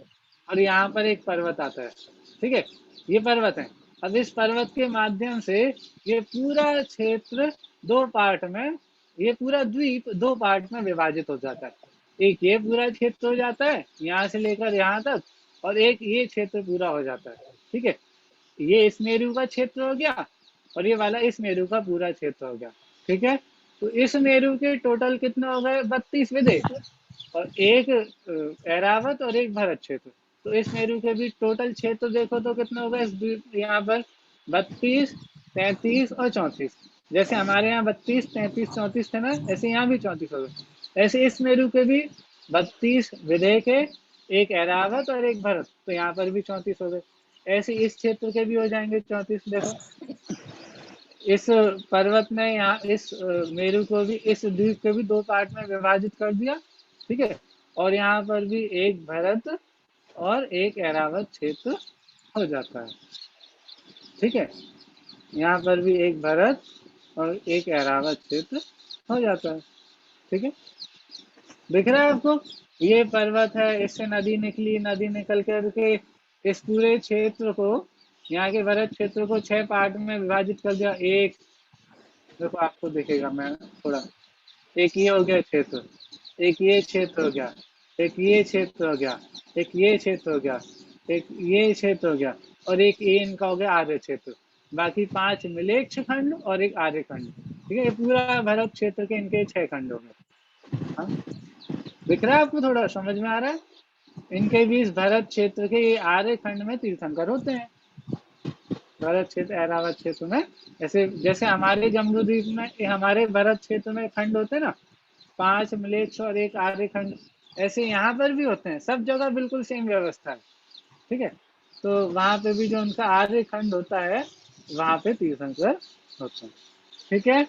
और यहाँ पर एक पर्वत आता है। ठीक है, ये पर्वत है। अब इस पर्वत के माध्यम से ये पूरा क्षेत्र 2 पार्ट में, ये पूरा द्वीप 2 पार्ट में विभाजित हो जाता है। एक ये पूरा क्षेत्र हो जाता है यहाँ से लेकर यहाँ तक, और एक ये क्षेत्र पूरा हो जाता है। ठीक है, ये इस मेरू का क्षेत्र हो गया और ये वाला इस मेरू का पूरा क्षेत्र हो गया। ठीक है, तो इस मेरू के टोटल कितने हो गए? 32 विदे और एक ऐरावत और एक भरत क्षेत्र। तो इस मेरू के भी टोटल क्षेत्र देखो तो कितने हो गए यहाँ पर? 32 33 और 34। जैसे हमारे यहाँ 32 33 34 थे ना, ऐसे यहाँ भी 34 हो गए। ऐसे इस मेरू के भी 32 विदे के, एक ऐरावत और एक भरत, तो यहाँ पर भी 34 हो गए। ऐसे इस क्षेत्र के भी हो जाएंगे 34। देखो, इस पर्वत ने यहाँ इस मेरू को भी, इस द्वीप को भी 2 पार्ट में विभाजित कर दिया। ठीक है, और यहाँ पर भी एक भरत और एक ऐरावत क्षेत्र हो जाता है। ठीक है, यहाँ पर भी एक भरत और एक ऐरावत क्षेत्र हो जाता है। ठीक है, दिख रहा है आपको? ये पर्वत है, इससे नदी निकली, नदी निकल करके इस पूरे क्षेत्र को, यहाँ के भरत क्षेत्र को 6 पार्ट में विभाजित कर दिया। एक, देखो आपको दिखेगा, मैं थोड़ा, एक ये हो गया क्षेत्र, एक ये क्षेत्र हो गया, एक ये क्षेत्र हो गया, एक ये क्षेत्र हो गया, एक ये क्षेत्र हो गया, और एक ये इनका हो गया आर्य क्षेत्र। बाकी 5 मिलेक्ष खंड और एक आर्य खंड। ठीक है, ये पूरा भरत क्षेत्र के इनके 6 खंड हो गए। हाँ, दिख रहा है आपको? थोड़ा समझ में आ रहा है? इनके भी इस भरत क्षेत्र के ये आर्य खंड में तीर्थंकर होते हैं। भरत क्षेत्र ऐरावत क्षेत्र में, ऐसे जैसे हमारे जम्बूद्वीप में हमारे भरत क्षेत्र में खंड होते हैं ना, 5 मिलेक्ष और एक आर्य खंड, ऐसे यहाँ पर भी होते हैं। सब जगह बिल्कुल सेम व्यवस्था है। ठीक है, तो वहां पे भी जो उनका आर्य खंड होता है, वहां पे तीर्थंकर होते हैं। ठीक है,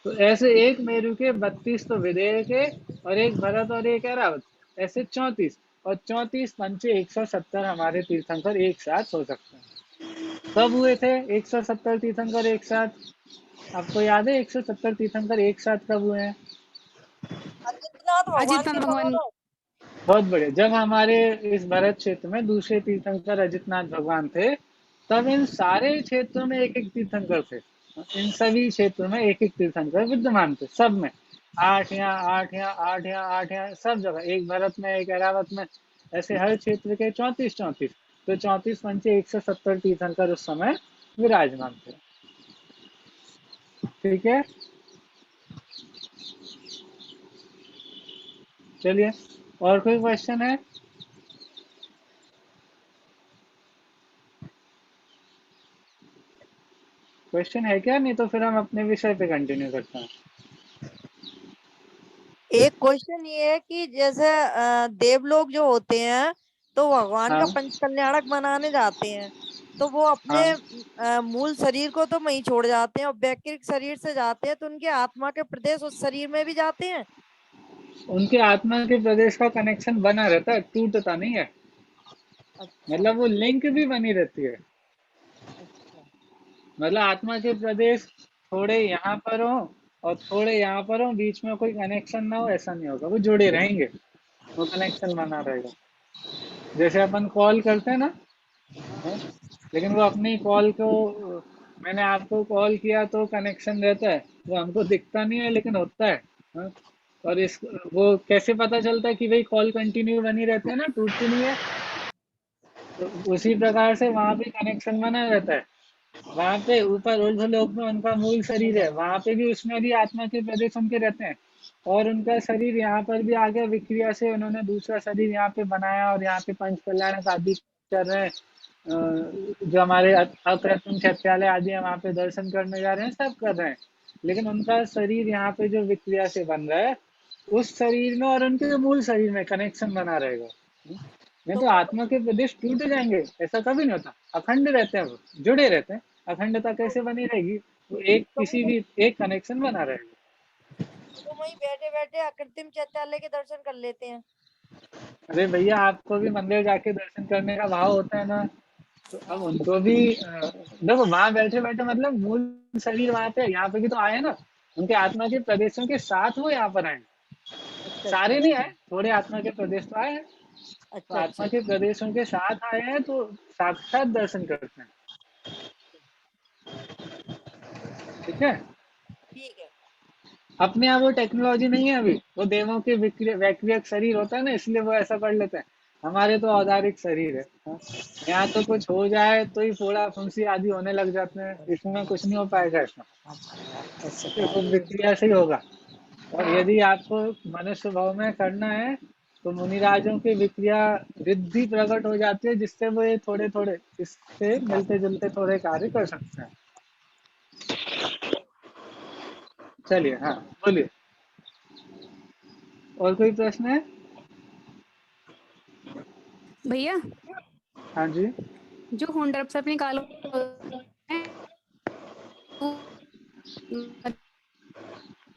तो ऐसे एक मेरु के 32 तो विदेह के, और एक भरत और एक ऐरावत, ऐसे 34, और 34 पंचे 170 हमारे तीर्थंकर एक साथ हो सकते हैं। कब हुए थे 170 तीर्थंकर एक साथ? आपको याद है 170 तीर्थंकर एक साथ कब हुए हैं? अजितनाथ भगवान अजितनाथ के भगवान। दोनों। बहुत बढ़िया। जब हमारे इस भरत क्षेत्र में दूसरे तीर्थंकर अजितनाथ भगवान थे, तब इन सारे क्षेत्रों में एक एक तीर्थंकर थे। इन सभी क्षेत्रों में एक एक तीर्थंकर विद्यमान थे, सब में। 8 यहाँ, 8 यहाँ, 8 यहाँ, 8 यहाँ, सब जगह, एक भरत में, एक ऐरावत में, ऐसे हर क्षेत्र के 34। तो 34 पंचे 170 तीर्थंकर उस समय विराजमान थे। ठीक है, चलिए, और कोई क्वेश्चन है? क्वेश्चन है क्या? नहीं तो फिर हम अपने विषय पे कंटिन्यू करते हैं। एक क्वेश्चन ये है कि जैसे देवलोग जो होते हैं तो भगवान का हाँ पंच कल्याणक बनाने जाते हैं, तो वो अपने हाँ, मूल शरीर को तो वहीं छोड़ जाते हैं और वैकृत शरीर से जाते हैं, तो उनके आत्मा के प्रदेश उस शरीर में भी जाते हैं। उनके आत्मा के प्रदेश का कनेक्शन बना रहता है, टूटता नहीं है। अच्छा मतलब वो लिंक भी बनी रहती है। अच्छा। मतलब आत्मा के प्रदेश थोड़े यहाँ पर हो और थोड़े यहाँ पर हो, बीच में कोई कनेक्शन ना हो, ऐसा नहीं होगा, वो जुड़े रहेंगे, वो कनेक्शन बना रहेगा। जैसे अपन कॉल करते हैं ना, है? लेकिन वो अपनी कॉल को, मैंने आपको कॉल किया तो कनेक्शन रहता है, वो हमको दिखता नहीं है लेकिन होता है? और इस वो कैसे पता चलता है कि भाई कॉल कंटिन्यू बनी रहती है ना, टूटती नहीं है? तो उसी प्रकार से वहां पे कनेक्शन बना रहता है। वहां पे ऊपर लोक में उनका मूल शरीर है, वहां पे भी, उसमें भी आत्मा के प्रदेश उनके रहते हैं, और उनका शरीर यहाँ पर भी आ गया, विक्रिया से उन्होंने दूसरा शरीर यहाँ पे बनाया, और यहाँ पे पंच कल्याण आदि कर रहे हैं। जो हमारे अकृत्रिम छत्यालय आदि है, वहां पे दर्शन करने जा रहे हैं, सब कर रहे हैं। लेकिन उनका शरीर यहाँ पे जो विक्रिया से बन रहा है, उस शरीर में और उनके मूल शरीर में कनेक्शन बना रहेगा। नहीं तो तो मतलब आत्मा के प्रदेश टूट जाएंगे, ऐसा कभी नहीं होता। अखंड रहते हैं, वो जुड़े रहते हैं। अखंडता कैसे बनी रहेगी? वो एक तो किसी भी एक कनेक्शन बना रहेगा। तो वहीं बैठे बैठे अकृत्रिम चैत्यालय के दर्शन कर लेते हैं। अरे भैया, आपको भी मंदिर जाके दर्शन करने का भाव होता है ना, तो अब उनको भी देखो, वहां बैठे बैठे मतलब मूल शरीर वहां पे, यहाँ पे भी तो आए ना, उनके आत्मा के प्रदेशों के साथ वो यहाँ पर आए। अच्छा अच्छा सारे नहीं अच्छा आए, थोड़े आत्मा के प्रदेश तो आए हैं। तो अच्छा अच्छा आत्मा के प्रदेशों के साथ आए हैं, तो साक्षात दर्शन करते हैं। ठीक है, ठीक है। अपने यहाँ वो टेक्नोलॉजी नहीं है अभी, वो देवों के वैक्रियक शरीर होता है ना, इसलिए वो ऐसा कर लेते हैं। हमारे तो औदारिक शरीर है, हाँ? यहाँ तो कुछ हो जाए तो ही फोड़ा फुंसी आदि होने लग जाते हैं, इसमें कुछ नहीं हो पाएगा, इसमें सिर्फ विक्रिया से ही होगा। और यदि आपको मनुष्य भाव में करना है, तो मुनिराजों की विक्रिया रिद्धि प्रकट हो जाती है, जिससे वो ये थोड़े थोड़े इससे मिलते जुलते थोड़े कार्य कर सकते हैं। चलिए, हाँ, बोलिए, और कोई प्रश्न है? भैया, हाँ जी, जो होंडा से अपने काल काल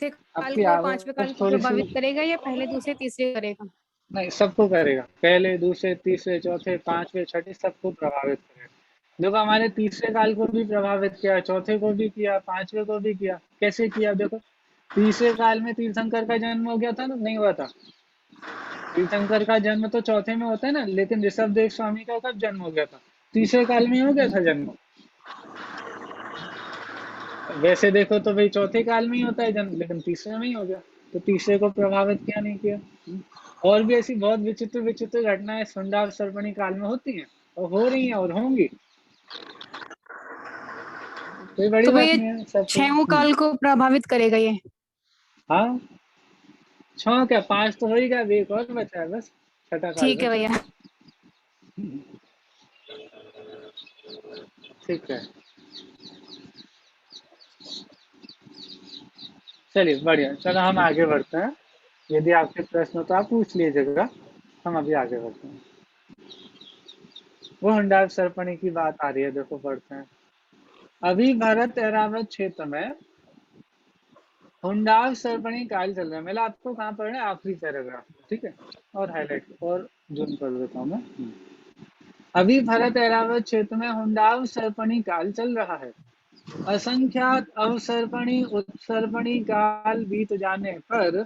आपकी को पांचवे आवाज काल को थोड़ी सी, प्रभावित करेगा या पहले दूसरे तीसरे करेगा? नहीं, सबको करेगा, पहले दूसरे तीसरे चौथे पांचवे छठे सबको प्रभावित करेगा। देखो, हमारे तीसरे काल को भी प्रभावित किया, चौथे को भी किया, पांचवे को भी किया। कैसे किया? देखो, तीसरे काल में तीर्थंकर का जन्म हो गया था ना, नहीं हुआ था? तीर्थंकर का जन्म तो चौथे में होता है ना, लेकिन ऋषभ देव स्वामी का कब जन्म हो गया था? तीसरे काल में हो गया था जन्म। वैसे देखो तो भाई चौथे काल में ही होता है जन्म, लेकिन तीसरे में ही हो गया, तो तीसरे को प्रभावित किया नहीं किया। और भी ऐसी बहुत विचित्र विचित्र घटनाएं सुंडा सर्पणी काल में होती हैं, और हो रही हैं, और होंगी। कोई बड़ी तो बात भैया नहीं है सब तो। छठों काल को प्रभावित करेगा ये? हाँ, छह क्या, पांच तो हो ही गया, अभी एक और बचा है बस, छठा काल ठीक है बचा भैया। है। ठीक है, चलिए, बढ़िया, चलो हम आगे बढ़ते हैं। यदि आपके प्रश्न हो तो आप पूछ लीजिएगा, हम अभी आगे बढ़ते हैं। वो हुंडा सर्पणी की बात आ रही है, देखो, पढ़ते हैं। अभी भरत ऐरावत क्षेत्र में हुंडाव सर्पणी काल चल रहा है। मैं आपको कहाँ पढ़ना है, आखिरी पैराग्राफ, ठीक है, और हाईलाइट और जूम कर देता हूँ मैं। अभी भरत ऐरावत क्षेत्र में हुंडाव सर्पणी काल चल रहा है। असंख्यात अवसर्पणी उत्सर्पणी काल बीत जाने पर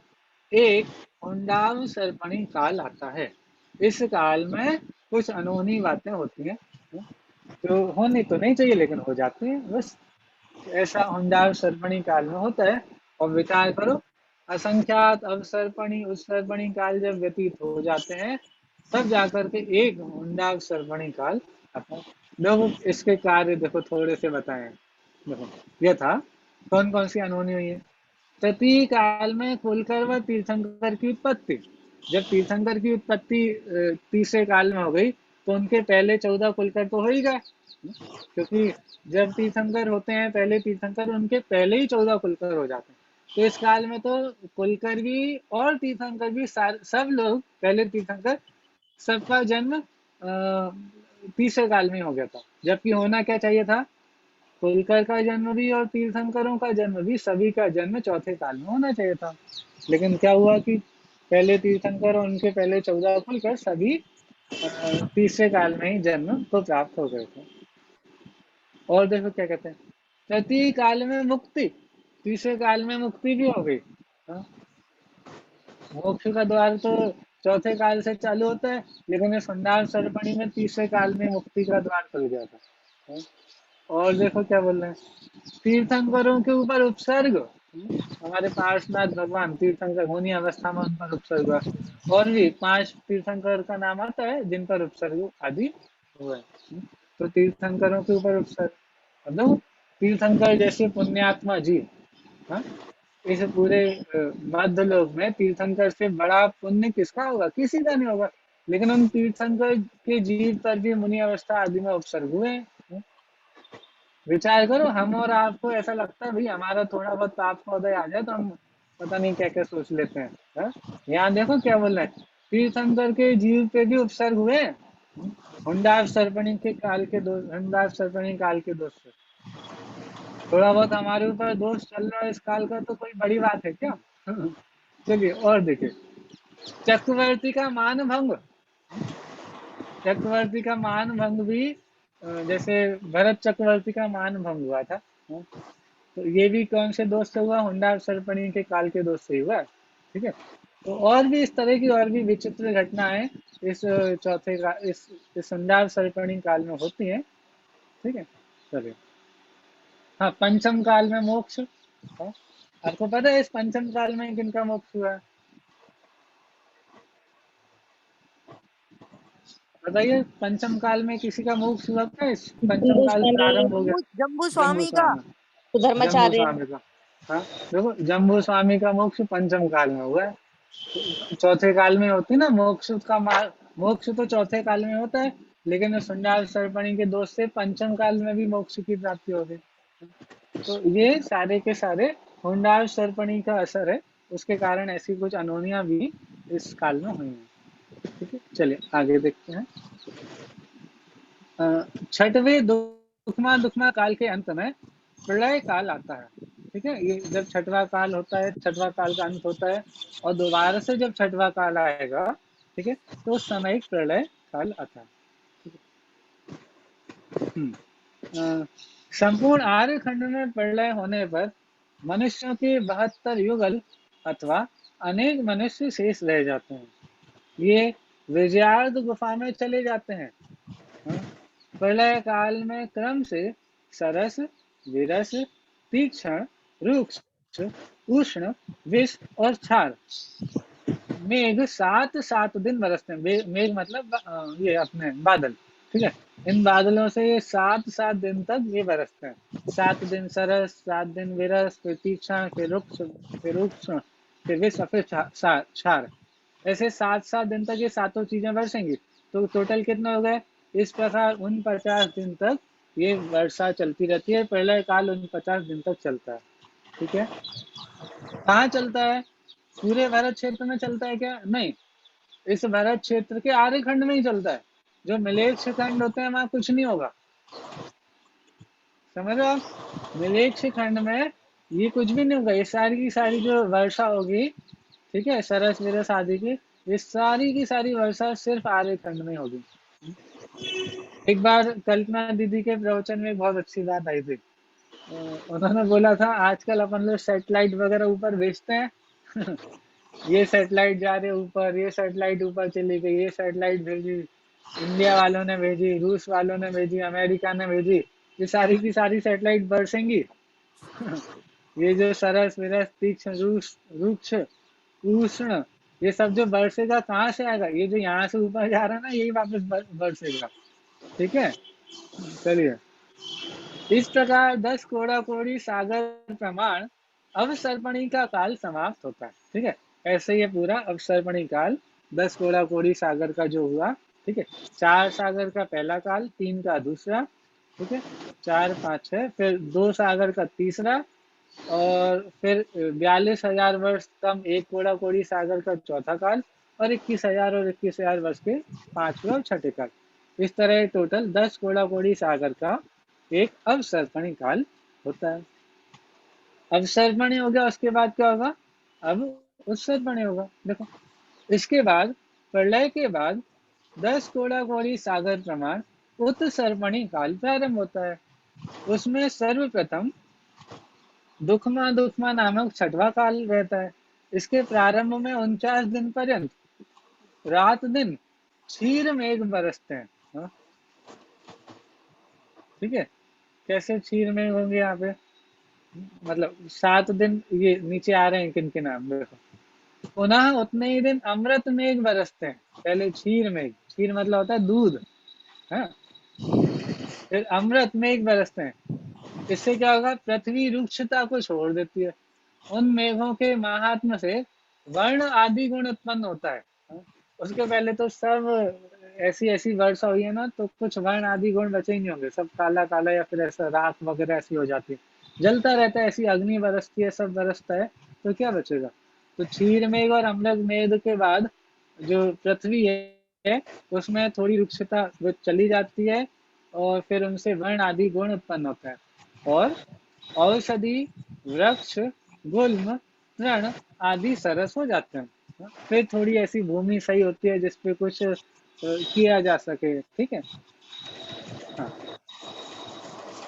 एक हुंडाव सर्पणी काल आता है। इस काल में कुछ अनहोनी बातें होती हैं, तो होनी तो नहीं चाहिए लेकिन हो जाती है, बस ऐसा हुंडाव सर्पणी काल में होता है। और विचार करो, असंख्यात अवसर्पणी उत्सर्पणी काल जब व्यतीत हो जाते हैं तब जाकर के एक हुंडाव सर्पणी काल आता है। देखो इसके कार्य देखो थोड़े से बताए। देखो यह था, कौन कौन सी अनहोनी हुई है। तृतीय काल में कुलकर व तीर्थंकर की उत्पत्ति। जब तीर्थंकर की उत्पत्ति तीसरे काल में हो गई तो उनके पहले 14 कुलकर तो हो ही गए, क्योंकि जब तीर्थंकर होते हैं पहले तीर्थंकर, उनके पहले ही 14 कुलकर हो जाते हैं। तो इस काल में तो कुलकर भी और तीर्थंकर भी सब लोग पहले तीर्थंकर सबका जन्म तीसरे काल में हो गया था। जबकि होना क्या चाहिए था, कुलकर का जन्म भी और तीर्थंकरों का जन्म भी सभी का जन्म चौथे काल में होना चाहिए था। लेकिन क्या हुआ कि पहले तीर्थंकर और उनके पहले 14 कुलकर सभी तीसरे काल में ही जन्म को प्राप्त हो गए थे। और देखो क्या कहते हैं, तृतीय काल में मुक्ति, तीसरे काल में मुक्ति भी हो गई। हाँ? मोक्ष का द्वार तो चौथे काल से चालू होता है, लेकिन इस हुंडाव सर्पणी में तीसरे काल में मुक्ति का द्वार खुल गया था। हाँ? और देखो क्या बोल रहे हैं, तीर्थंकरों के ऊपर उपसर्ग, हमारे पार्श्वनाथ भगवान तीर्थंकर होनी अवस्था में उन पर उपसर्ग हुआ। और भी 5 तीर्थंकर का नाम आता है जिन पर उपसर्ग आदि हुआ है। तो तीर्थंकरों के ऊपर उपसर्ग, मतलब तीर्थंकर जैसे पुण्यात्मा जी, हाँ, इस पूरे मध्य लोक में तीर्थंकर से बड़ा पुण्य किसका होगा, किसी का नहीं होगा। लेकिन उन तीर्थंकर के जीव पर भी मुनि अवस्था आदि में उपसर्ग हुए हैं। विचार करो, हम और आपको ऐसा लगता है भाई हमारा थोड़ा बहुत पाप का उदय आ जाए तो हम पता नहीं क्या क्या सोच लेते हैं, हाँ? यहाँ देखो क्या बोल रहे हैं, तीर्थंकर के जीव पे भी उपसर्ग हुए। हुंडाव सर्पणी के काल के दोष, हुंडाव सर्पणी काल के दोष से थोड़ा बहुत हमारे ऊपर दोष चल रहा है इस काल का, तो कोई बड़ी बात है क्या? चलिए और देखिए, चक्रवर्ती का मान भंग, चक्रवर्ती का मान भंग भी जैसे भरत चक्रवर्ती का मान भंग हुआ था, तो ये भी कौन से दोष से हुआ, हुंडाव सर्पणी के काल के दोष से हुआ, ठीक है। तो और भी इस तरह की और भी विचित्र घटनाएं इस चौथे का इस हुंडाव सर्पणी काल में होती हैं, ठीक है। चलिए, हाँ, पंचम काल में मोक्ष, हाँ? आपको पता है इस पंचम काल में किनका मोक्ष हुआ है, बताइए। पंचम काल में किसी का मोक्ष हुआ था, इस पंचम काल प्रारंभ हो गया जम्बू जम्बू स्वामी का, स्वामी, जम्बू धर्माचार्य। स्वामी का, हाँ देखो जम्बू स्वामी का मोक्ष पंचम काल में हुआ है। चौथे काल में होती ना मोक्ष का मोक्ष तो चौथे काल में होता है, लेकिन हुंडाव सर्पणी के दोष से पंचम काल में भी मोक्ष की प्राप्ति हो गई। तो ये सारे के सारे हुंडाव सर्पणी का असर है, उसके कारण ऐसी कुछ अनहोनियां भी इस काल में हुई हैं, ठीक है। चलिए आगे देखते हैं। छठवें दुखमा काल के अंत में प्रलय काल आता है, ठीक है। ये जब छठवां काल होता है, छठवां काल का अंत होता है और दोबारा से जब छठवां काल आएगा, ठीक है, तो उस समय एक प्रलय काल आता है, ठीक है। संपूर्ण आर्य खंड में प्रलय होने पर मनुष्यों के 72 युगल अथवा अनेक मनुष्य शेष रह जाते हैं। ये विजयार्द गुफा में चले जाते हैं। प्रलय काल में क्रम से सरस, विरस, तीक्ष्ण, रुक्ष, उष्ण, विष और क्षार मेघ 7 दिन बरसते हैं। मेघ मतलब ये अपने बादल, ठीक है। इन बादलों से ये 7 दिन तक ये बरसते हैं। 7 दिन सरस, 7 दिन विरस, फिर तीक्ष्ण, फिर रुक्ष, फिर उष्ण, फिर विष, फिर क्षार। ऐसे 7 दिन तक ये सातों चीजें बरसेंगी। तो टोटल कितने हो गए? इस प्रकार 49 दिन तक ये वर्षा चलती रहती है। प्रलय काल 49 दिन तक चलता है, ठीक है। कहाँ चलता है? पूरे भारत क्षेत्र में चलता है क्या? नहीं, इस भारत क्षेत्र के आर्य खंड में ही चलता है। जो मिलेच्छ खंड होते हैं वहां कुछ नहीं होगा, समझ रहे हो आप? मिलेच्छ खंड में ये कुछ भी नहीं होगा, ये सारी की सारी जो वर्षा होगी, ठीक है, सरस विरस आदि की, ये सारी की सारी वर्षा सिर्फ आर्य खंड में होगी। एक बार कल्पना दीदी के प्रवचन में एक बहुत अच्छी बात आई थी। उन्होंने बोला था आजकल अपन लोग सैटेलाइट वगैरह ऊपर भेजते हैं ये सैटेलाइट जा रहे ऊपर, ये सैटेलाइट ऊपर चली गई, ये सैटेलाइट भेजी, इंडिया वालों ने भेजी, रूस वालों ने भेजी, अमेरिका ने भेजी, ये सारी की सारी सैटेलाइट बरसेंगी ये जो सरस विरस तीक्ष्ण रुक्ष उष्ण, ये सब जो बरसेगा कहाँ से आएगा? ये जो यहाँ से ऊपर जा रहा है ना, यही वापस बरसेगा। ठीक है, चलिए। इस प्रकार 10 कोड़ा कोड़ी सागर प्रमाण अवसर्पणी का काल समाप्त होता है। ठीक है, ऐसे ये पूरा अवसर्पणी काल 10 कोड़ा कोड़ी सागर का जो हुआ, ठीक है, 4 सागर का पहला काल, 3 का दूसरा, ठीक है, 4 5 6, फिर 2 सागर का तीसरा, और फिर 42,000 वर्ष कम 1 कोड़ा कोड़ी सागर का चौथा काल, और 21,000 और 21,000 वर्ष के 5वें और 6ठे काल। इस तरह टोटल 10 कोड़ा कोड़ी सागर का एक अवसर्पणी काल होता है। अवसर्पणी हो गया, उसके बाद क्या होगा? अब उत्सर्पणी होगा। देखो, इसके बाद प्रलय के बाद 10 कोड़ा कोड़ी सागर प्रमाण उत्सर्पणी काल प्रारंभ होता है। उसमें सर्वप्रथम दुखमा नामक 6वां काल रहता है। इसके प्रारंभ में 49 दिन पर्यंत रात दिन क्षीर मेघ बरसते हैं। हाँ? ठीक है, कैसे क्षीर मेघ होंगे यहाँ पे? मतलब 7 दिन ये नीचे आ रहे हैं किन के नाम देखो। पुनः उतने ही दिन अमृत मेघ बरसते हैं। पहले क्षीर मेघ, क्षीर मतलब होता है दूध, है? फिर अमृत मेघ बरसते हैं। इससे क्या होगा? पृथ्वी रुक्षता को छोड़ देती है। उन मेघों के महात्म से वर्ण आदि गुण उत्पन्न होता है। उसके पहले तो सब ऐसी ऐसी वर्षा हुई है ना, तो कुछ वर्ण आदि गुण बचे ही नहीं होंगे, सब काला काला या फिर ऐसा राख वगैरह ऐसी हो जाती है, जलता रहता है, ऐसी अग्नि बरसती है, सब बरसता है, तो क्या बचेगा? तो क्षीर मेघ और अम्लज मेघ के बाद जो पृथ्वी है उसमें थोड़ी रुक्षता वो चली जाती है, और फिर उनसे वर्ण आदि गुण उत्पन्न होता है, और औषधि वृक्ष गुल्म तृण आदि सरस हो जाते हैं। फिर थोड़ी ऐसी भूमि सही होती है जिसपे कुछ किया जा सके। ठीक है, हाँ।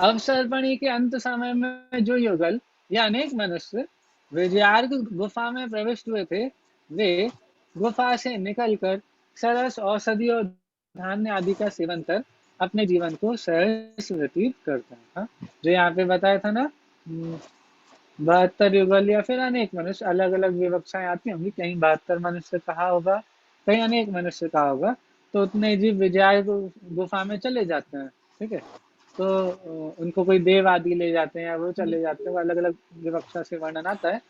अवसर्पणी के अंत समय में जो युगल या अनेक मनुष्य विजयार्ग गुफा में प्रविष्ट हुए थे, वे गुफा से निकलकर सरस औषधि और धान्य आदि का सेवन कर अपने जीवन को सहज व्यतीत करते हैं। हाँ? जो यहाँ पे बताया था ना, 72 युगल या फिर अनेक मनुष्य, अलग अलग विवक्षाएं आती होंगी, कहीं 72 मनुष्य कहा होगा, कहीं अनेक मनुष्य कहा होगा, तो उतने जीव विजय गुफा में चले जाते हैं। ठीक है, तो उनको कोई देव आदि ले जाते हैं या वो चले जाते हैं, वो अलग अलग विवक्षा से वर्णन आता है।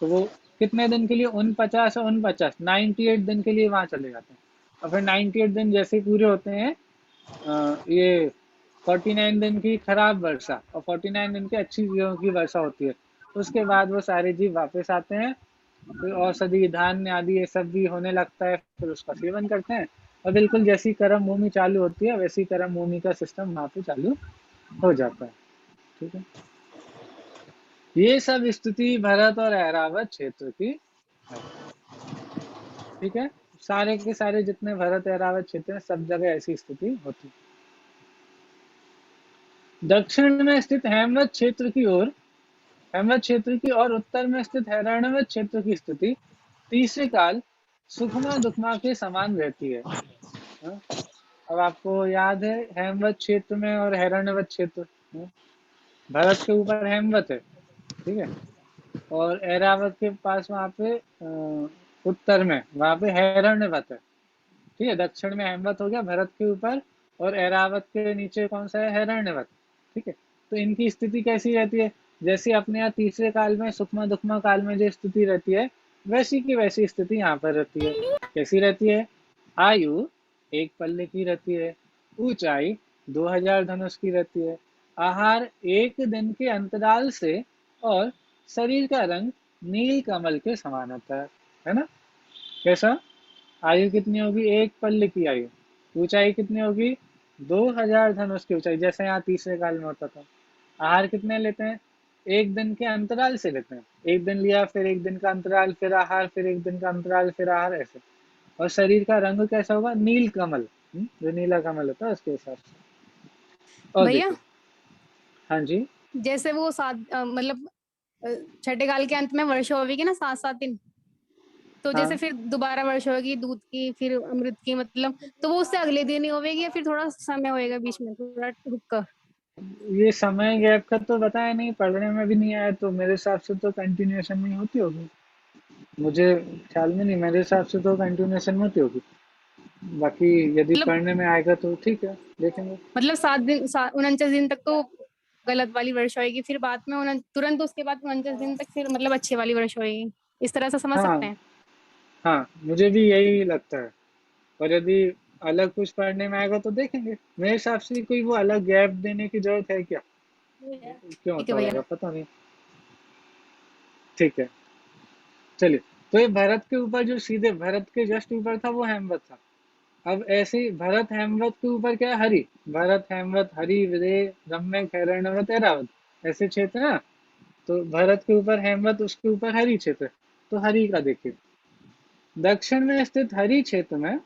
तो वो कितने दिन के लिए? 49 और 98 दिन के लिए वहां चले जाते हैं, और फिर 98 दिन जैसे पूरे होते हैं, ये 49 दिन की खराब वर्षा और 49 दिन की अच्छी चीजों की वर्षा होती है। उसके बाद वो सारे जीव वापस आते हैं, फिर औषधि धान्य आदि ये सब भी होने लगता है, फिर उसका सेवन करते हैं, और बिल्कुल जैसी कर्म भूमि चालू होती है वैसी कर्म भूमि का सिस्टम वहां पे चालू हो जाता है। ठीक है, ये सब स्थिति भरत और ऐरावत क्षेत्र की है। ठीक है, सारे के सारे जितने भरत ऐरावत क्षेत्र हैं, सब जगह ऐसी स्थिति होती है। दक्षिण में स्थित हेमवत क्षेत्र की ओर, हेमवत क्षेत्र की और उत्तर में स्थित हिरण्यवत क्षेत्र की स्थिति तीसरे काल सुखमा दुखमा के समान रहती है। हाँ? अब आपको याद है हेमवत क्षेत्र में और हिरण्यवत क्षेत्र, भरत के ऊपर हेमवत है, ठीक है, और ऐरावत के पास वहां पे उत्तर में वहां पे हिरण्यवत है। ठीक है, दक्षिण में हेमवत हो गया भरत के ऊपर, और ऐरावत के नीचे कौन सा है? हिरण्यवत। ठीक है, तो इनकी स्थिति कैसी रहती है? जैसे अपने यहाँ तीसरे काल में सुखमा दुखमा काल में जो स्थिति रहती है, वैसी की वैसी स्थिति यहाँ पर रहती है। कैसी रहती है? आयु 1 पल्ले की रहती है, ऊंचाई 2000 धनुष की रहती है, आहार 1 दिन के अंतराल से, और शरीर का रंग नील कमल के समान होता है ना? कैसा? आयु कितनी होगी? 1 पल्ले की आयु। ऊंचाई कितनी होगी? 2000 धनुष की ऊंचाई, जैसे यहाँ तीसरे काल में होता था। आहार कितने लेते हैं? एक दिन के अंतराल से लेते हैं, एक दिन लिया फिर एक दिन का अंतराल फिर आहार फिर एक दिन का अंतराल फिर आहार, ऐसे। और शरीर का रंग कैसा होगा? नील कमल, जो नीला कमल होता है उसके हिसाब से। और भैया देखिए, हाँ जी, जैसे वो मतलब छठे काल के अंत में वर्षा होगी ना 7-7 दिन, तो हाँ। जैसे फिर दोबारा वर्षा होगी दूध की फिर अमृत की, मतलब तो वो उससे अगले दिन ही होगी या फिर थोड़ा समय होएगा बीच में थोड़ा रुक कर? ये समय गैप का तो बताया नहीं, पढ़ने में भी नहीं आया, तो मेरे हिसाब से तो कंटिन्यूएशन में होती होगी, मुझे ख्याल में नहीं, मेरे हिसाब से तो कंटिन्यूएशन में होती होगी। बाकी यदि मतलब पढ़ने में आएगा तो ठीक है, देखेंगे। 7 दिन 49 दिन तक तो गलत वाली वर्षा होगी, फिर बाद में तुरंत उसके बाद 49 दिन तक फिर मतलब अच्छी वाली वर्षा होगी, इस तरह से समझ हाँ सकते हैं। हाँ, मुझे भी यही लगता है। और यदि अलग कुछ पढ़ने में आएगा तो देखेंगे, मेरे हिसाब से कोई वो अलग गैप देने की जरूरत है क्या, क्यों ठीक है होता भैया। होगा पता नहीं। ठीक है, चलिए। तो ये भरत के ऊपर जो सीधे भरत के जस्ट ऊपर था वो हेमवत था। अब ऐसे ही भरत हेमवत के ऊपर क्या है? हरि। भरत हेमवत हरि विदेह रम्य हिरण्यवत ऐरावत, ऐसे क्षेत्र है ना। तो भरत के ऊपर हेमवत, उसके ऊपर हरि क्षेत्र। तो हरि का देखिए, दक्षिण में स्थित हरि क्षेत्र में,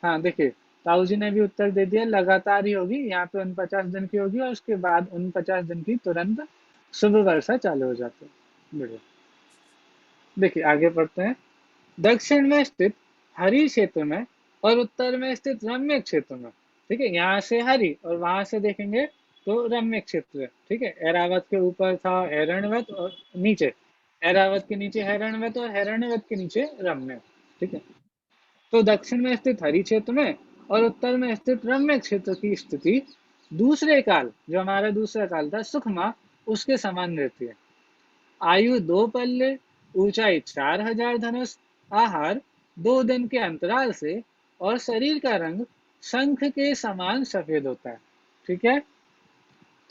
हाँ देखिए, ताऊ जी ने भी उत्तर दे दिया, लगातार ही होगी यहाँ पे 49 दिन की होगी और उसके बाद 49 दिन की तुरंत शुभ वर्षा चालू हो जाती है। बढ़िया, देखिए आगे पढ़ते हैं। दक्षिण में स्थित हरि क्षेत्र में और उत्तर में स्थित रम्य क्षेत्र में, ठीक है, यहाँ से हरि और वहां से देखेंगे तो रम्य क्षेत्र है, ठीक है। ऐरावत के ऊपर था हिरण्यवत और नीचे, ऐरावत के नीचे हिरण्यवत और हिरण्यवत के नीचे रम्य, ठीक है। तो दक्षिण में स्थित हरि क्षेत्र में और उत्तर में स्थित रम्य क्षेत्र की स्थिति दूसरे काल, जो हमारा दूसरा काल था सुखमा, उसके समान रहती है। आयु 2 पल्ले, ऊंचाई 4000 धनुष, आहार 2 दिन के अंतराल से और शरीर का रंग शंख के समान सफेद होता है, ठीक है।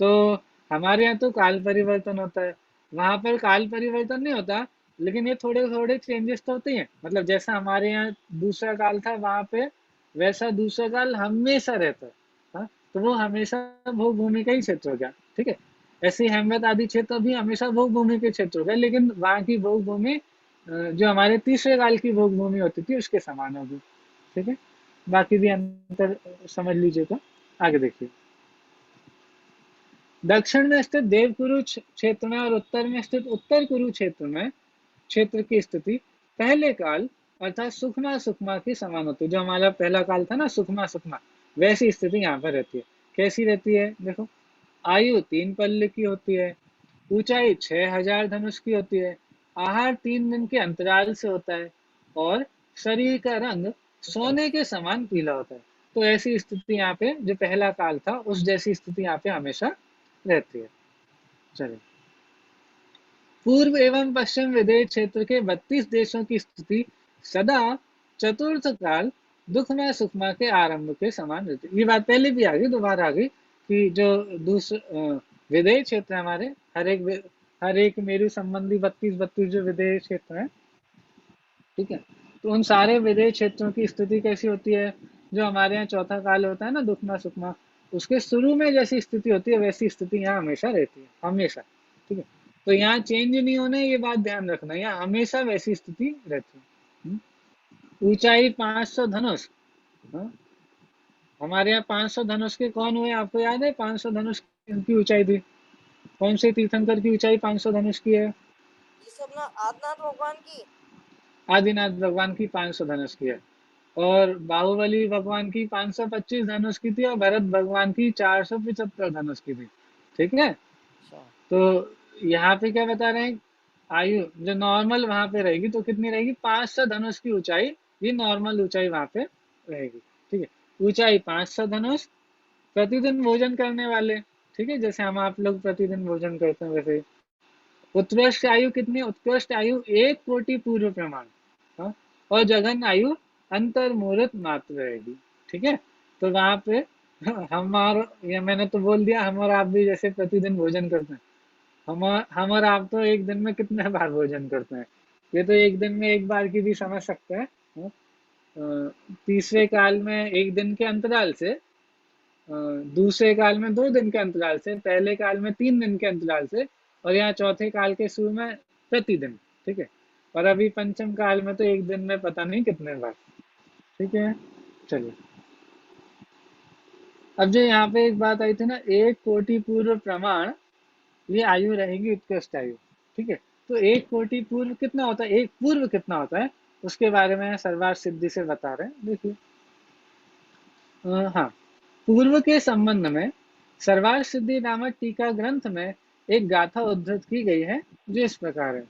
तो हमारे यहाँ तो काल परिवर्तन होता है, वहां पर काल परिवर्तन नहीं होता, लेकिन ये थोड़े थोड़े चेंजेस तो होते हैं। मतलब जैसा हमारे यहाँ दूसरा काल था वहां पे, वैसा दूसरा काल हमेशा रहता है। हाँ, तो वो हमेशा भोग भूमि का ही क्षेत्र हो गया, ठीक है। ऐसे ही हेमवत आदि क्षेत्र भी हमेशा भोग भूमि के क्षेत्र हो गए, लेकिन वहां की भोग भूमि जो हमारे तीसरे काल की भोग भूमि होती थी उसके समान होगी, ठीक है। बाकी भी अंतर समझ लीजिए। तो आगे देखिए, दक्षिण में स्थित देवकुरु क्षेत्र में और उत्तर में स्थित उत्तर कुरु क्षेत्र में क्षेत्र की स्थिति पहले काल अर्थात सुखमा सुखमा के समान होती है। जो हमारा पहला काल था ना सुखमा सुखमा, वैसी स्थिति यहाँ पर रहती है। कैसी रहती है देखो, आयु 3 पल्ले की होती है, ऊंचाई 6000 धनुष की होती है, आहार 3 दिन के अंतराल से होता है और शरीर का रंग सोने के समान पीला होता है। तो ऐसी स्थिति यहाँ पे जो पहला काल था उस जैसी स्थिति यहाँ पे हमेशा रहती है। चलिए, पूर्व एवं पश्चिम विदेश क्षेत्र के 32 देशों की स्थिति सदा चतुर्थ काल दुखमय सुखमय के आरंभ के समान रहती है। ये बात पहले भी आ गई, दोबारा आ गई कि जो दूसरे विदेश क्षेत्र है हमारे, हर एक मेरु संबंधी 32 जो विदेश क्षेत्र है, ठीक है। तो उन सारे विदेश क्षेत्रों की स्थिति कैसी होती है? जो हमारे यहाँ चौथा काल होता है ना दुखमा सुखमा, उसके शुरू में जैसी स्थिति होती है वैसी स्थिति यहाँ हमेशा रहती है, हमेशा, ठीक है। तो यहाँ चेंज नहीं होना, ये बात ध्यान रखना, यहाँ हमेशा वैसी स्थिति रहती है। ऊंचाई 500 धनुष, हाँ? हमारे यहाँ 500 धनुष के कौन हुए आपको याद है? 500 धनुष की ऊंचाई थी, कौन से तीर्थंकर की ऊंचाई 500 धनुष की है? ये सब ना आदिनाथ भगवान की, आदिनाथ भगवान की 500 धनुष की है, और बाहुबली भगवान की 525 धनुष की थी, और भरत भगवान की 475 धनुष की थी, ठीक है। तो यहाँ पे क्या बता रहे हैं, आयु जो नॉर्मल वहां पे रहेगी तो कितनी रहेगी? 500 धनुष की ऊंचाई, ये नॉर्मल ऊंचाई वहां पे रहेगी, ठीक है। ऊंचाई 500 धनुष, प्रतिदिन भोजन करने वाले, ठीक है, जैसे हम आप लोग प्रतिदिन भोजन करते हैं वैसे। उत्कृष्ट आयु कितनी? उत्कृष्ट आयु 1 कोटि पूर्व प्रमाण, हाँ? और जघन आयु अंतर मुहूर्त मात्र रहेगी, ठीक है। तो वहां पे हमारा, या मैंने तो बोल दिया, हम और आप भी जैसे प्रतिदिन भोजन करते हैं, हम और आप तो एक दिन में कितने बार भोजन करते हैं? ये तो एक दिन में एक बार की भी समझ सकते हैं, हाँ? तीसरे काल में एक दिन के अंतराल से दूसरे काल में 2 दिन के अंतराल से, पहले काल में 3 दिन के अंतराल से, और यहाँ चौथे काल के शुरू में प्रतिदिन, ठीक है। और अभी पंचम काल में तो एक दिन में पता नहीं कितने बार, ठीक है। चलिए, अब जो यहाँ पे एक बात आई थी ना, 1 कोटि पूर्व प्रमाण, ये आयु रहेगी उत्कृष्ट आयु, ठीक है। तो 1 कोटि पूर्व कितना होता है, एक पूर्व कितना होता है, उसके बारे में सर्वार्थ सिद्धि से बता रहे हैं। देखिए, हाँ, पूर्व के संबंध में सर्वार्थ सिद्धि नामक टीका ग्रंथ में एक गाथा उद्धृत की गई है, जो इस प्रकार है।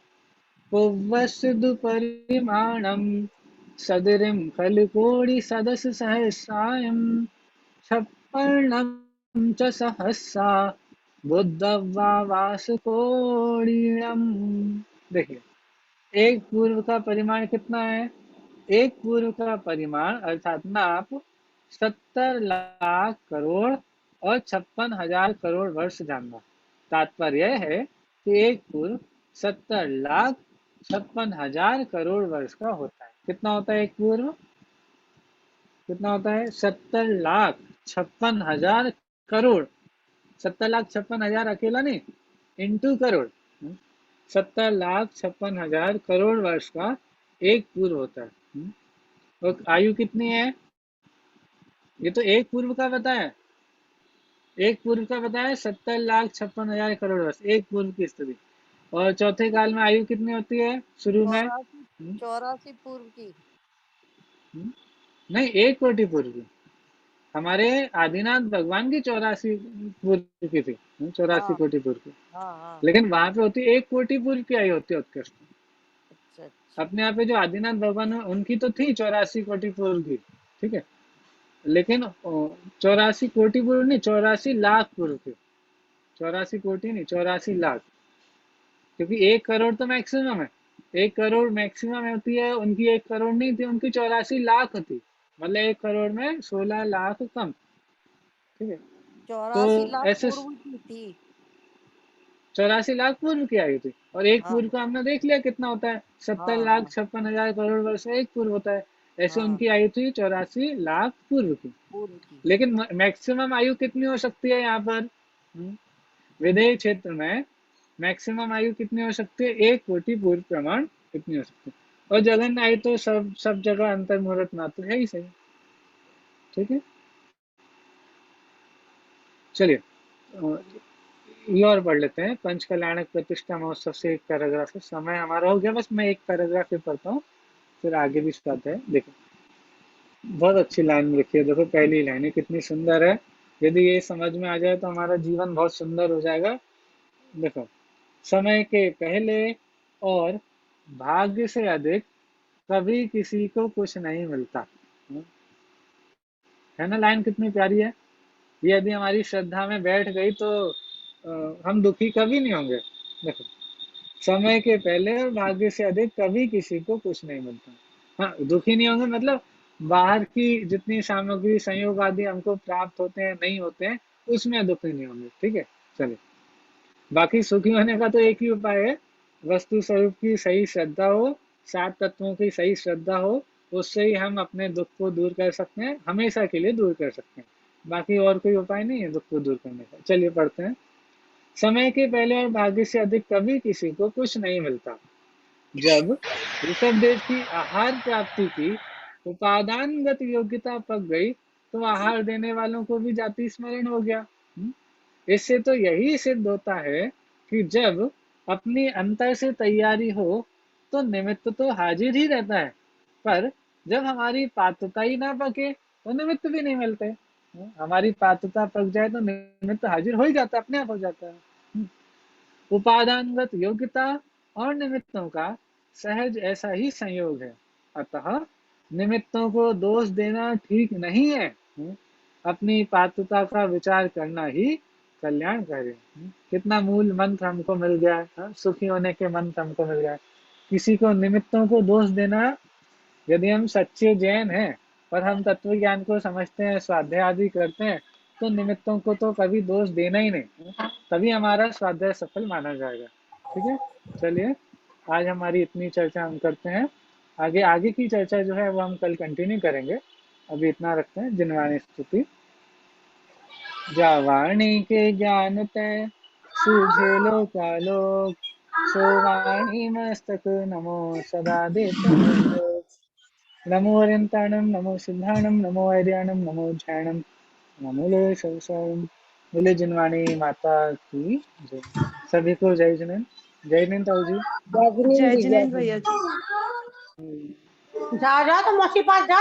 पूर्वसिद्धु परिमाणम सदरिम खलकोटि सदस्य सहस्रायम छप्पन्नम च सहस्रा बुद्धवासकोणीणम। देखिए, एक पूर्व का परिमाण कितना है, एक पूर्व का परिमाण अर्थात नाप 70 लाख करोड़ और 56,000 करोड़ वर्ष जानना। तात्पर्य है कि एक पूर्व 70 लाख 56,000 करोड़ वर्ष का होता है। कितना होता है एक पूर्व, कितना होता है, 70 लाख 56,000 करोड़। 70 लाख 56,000 अकेला नहीं, इंटू करोड़, 70 लाख 56,000 करोड़ वर्ष का एक पूर्व होता है। और आयु कितनी है, ये तो एक पूर्व का बताया, एक पूर्व का बताया 70 लाख 56,000 करोड़ वर्ष, एक पूर्व की स्थिति। और चौथे काल में आयु कितनी होती है शुरू में, 84 पूर्व की, नहीं 1 कोटि पूर्व की। हमारे आदिनाथ भगवान की 84 पूर्व की थी, 84 कोटि पूर्व की। हाँ। लेकिन वहां पे होती 1 कोटि पूर्व की आयु होती है उत्कृष्ट। अच्छा। अपने यहाँ पे जो आदिनाथ भगवान है उनकी तो थी 84 कोटि पूर्व की, ठीक है। लेकिन 84 कोटि पूर्व नहीं, 84 लाख पूर्व की, 84 कोटि नहीं, 84 लाख, क्योंकि 1 करोड़ तो मैक्सिमम है, 1 करोड़ मैक्सिमम होती है उनकी, 1 करोड़ नहीं थी उनकी, 84 लाख थी, मतलब 1 करोड़ में 16 लाख कम, ठीक है। 84 तो लाख ऐसे पूर्व की थी, 84 लाख पूर्व की आयु थी। और एक पूर्व का हमने देख लिया कितना होता है, 70 लाख 56,000 करोड़ वर्ष एक पूर्व होता है। ऐसे उनकी आयु थी 84 लाख पूर्व की। लेकिन मैक्सिमम आयु कितनी हो सकती है यहाँ पर, विदेह क्षेत्र में मैक्सिमम आयु कितनी हो सकती है, 1 कोटि पूर्व प्रमाण कितनी हो सकती है। और जगन आयु तो सब जगह अंतर मुहूर्त मात्र है ही सही, ठीक है। चलिए ये और पढ़ लेते हैं, पंच कल्याणक प्रतिष्ठा महोत्सव से एक पैराग्राफ है। समय हमारा हो गया, बस मैं एक पैराग्राफ ही पढ़ता हूँ, फिर आगे भी स्टार्ट है। देखो बहुत अच्छी लाइन लिखी है, देखो पहली लाइन है कितनी सुंदर है। यदि ये समझ में आ जाए तो हमारा जीवन बहुत सुंदर हो जाएगा। देखो, समय के पहले और भाग्य से अधिक कभी किसी को कुछ नहीं मिलता, है ना। लाइन कितनी प्यारी है। ये यदि हमारी श्रद्धा में बैठ गई तो हम दुखी कभी नहीं होंगे। देखो, समय के पहले और भाग्य से अधिक कभी किसी को कुछ नहीं मिलता। हाँ, दुखी नहीं होंगे मतलब बाहर की जितनी सामग्री संयोग आदि हमको प्राप्त होते हैं नहीं होते हैं, उसमें दुखी नहीं होंगे, ठीक है। चलिए, बाकी सुखी होने का तो एक ही उपाय है, वस्तु स्वरूप की सही श्रद्धा हो, 7 तत्वों की सही श्रद्धा हो, उससे ही हम अपने दुख को दूर कर सकते हैं, हमेशा के लिए दूर कर सकते हैं। बाकी और कोई उपाय नहीं है दुख को दूर करने का। चलिए पढ़ते हैं। समय के पहले और भाग्य से अधिक कभी किसी को कुछ नहीं मिलता। जब ऋषभदेव की आहार प्राप्ति की उपादानगत योग्यता पक गई तो आहार देने वालों को भी जाति स्मरण हो गया। इससे तो यही सिद्ध होता है कि जब अपनी अंतर से तैयारी हो तो निमित्त तो हाजिर ही रहता है, पर जब हमारी पात्रता ही ना पके तो निमित्त भी नहीं मिलते। हमारी पात्रता पक जाए तो निमित्त हाजिर हो ही जाता है, अपने आप हो जाता है। उपादानगत योग्यता और निमित्तों का सहज ऐसा ही संयोग है, अतः निमित्तों को दोष देना ठीक नहीं है। अपनी पात्रता का विचार करना ही कल्याण करे। कितना मूल मंत्र हमको मिल गया है, सुखी होने के मंत्र हमको मिल गया। किसी को निमित्तों को दोष देना, यदि हम सच्चे जैन हैं और हम तत्व ज्ञान को समझते हैं, स्वाध्याय आदि करते हैं, तो निमित्तों को तो कभी दोष देना ही नहीं, तभी हमारा स्वाध्याय सफल माना जाएगा, ठीक है। चलिए, आज हमारी इतनी चर्चा हम करते हैं, आगे की चर्चा जो है वो हम कल कंटिन्यू करेंगे। अभी इतना रखते हैं। जिनवाणी स्तुति। जा वाणी के ज्ञान तय सूझे लोकालोक, सो वाणी मस्तक नमो सदा देत नियोग। नमो अरियंताणम, नमो सिद्धाणम, नमो ऐर्याणम, नमो ध्यानम, नमो ले संसारम। बोले जिनवाणी माता की जय। सभी को जय जिनेन्द्र। जय जिनेन्द्र ताऊ जी। जय जिनेन्द्र भैया जी। जा तो मौसी पास जा।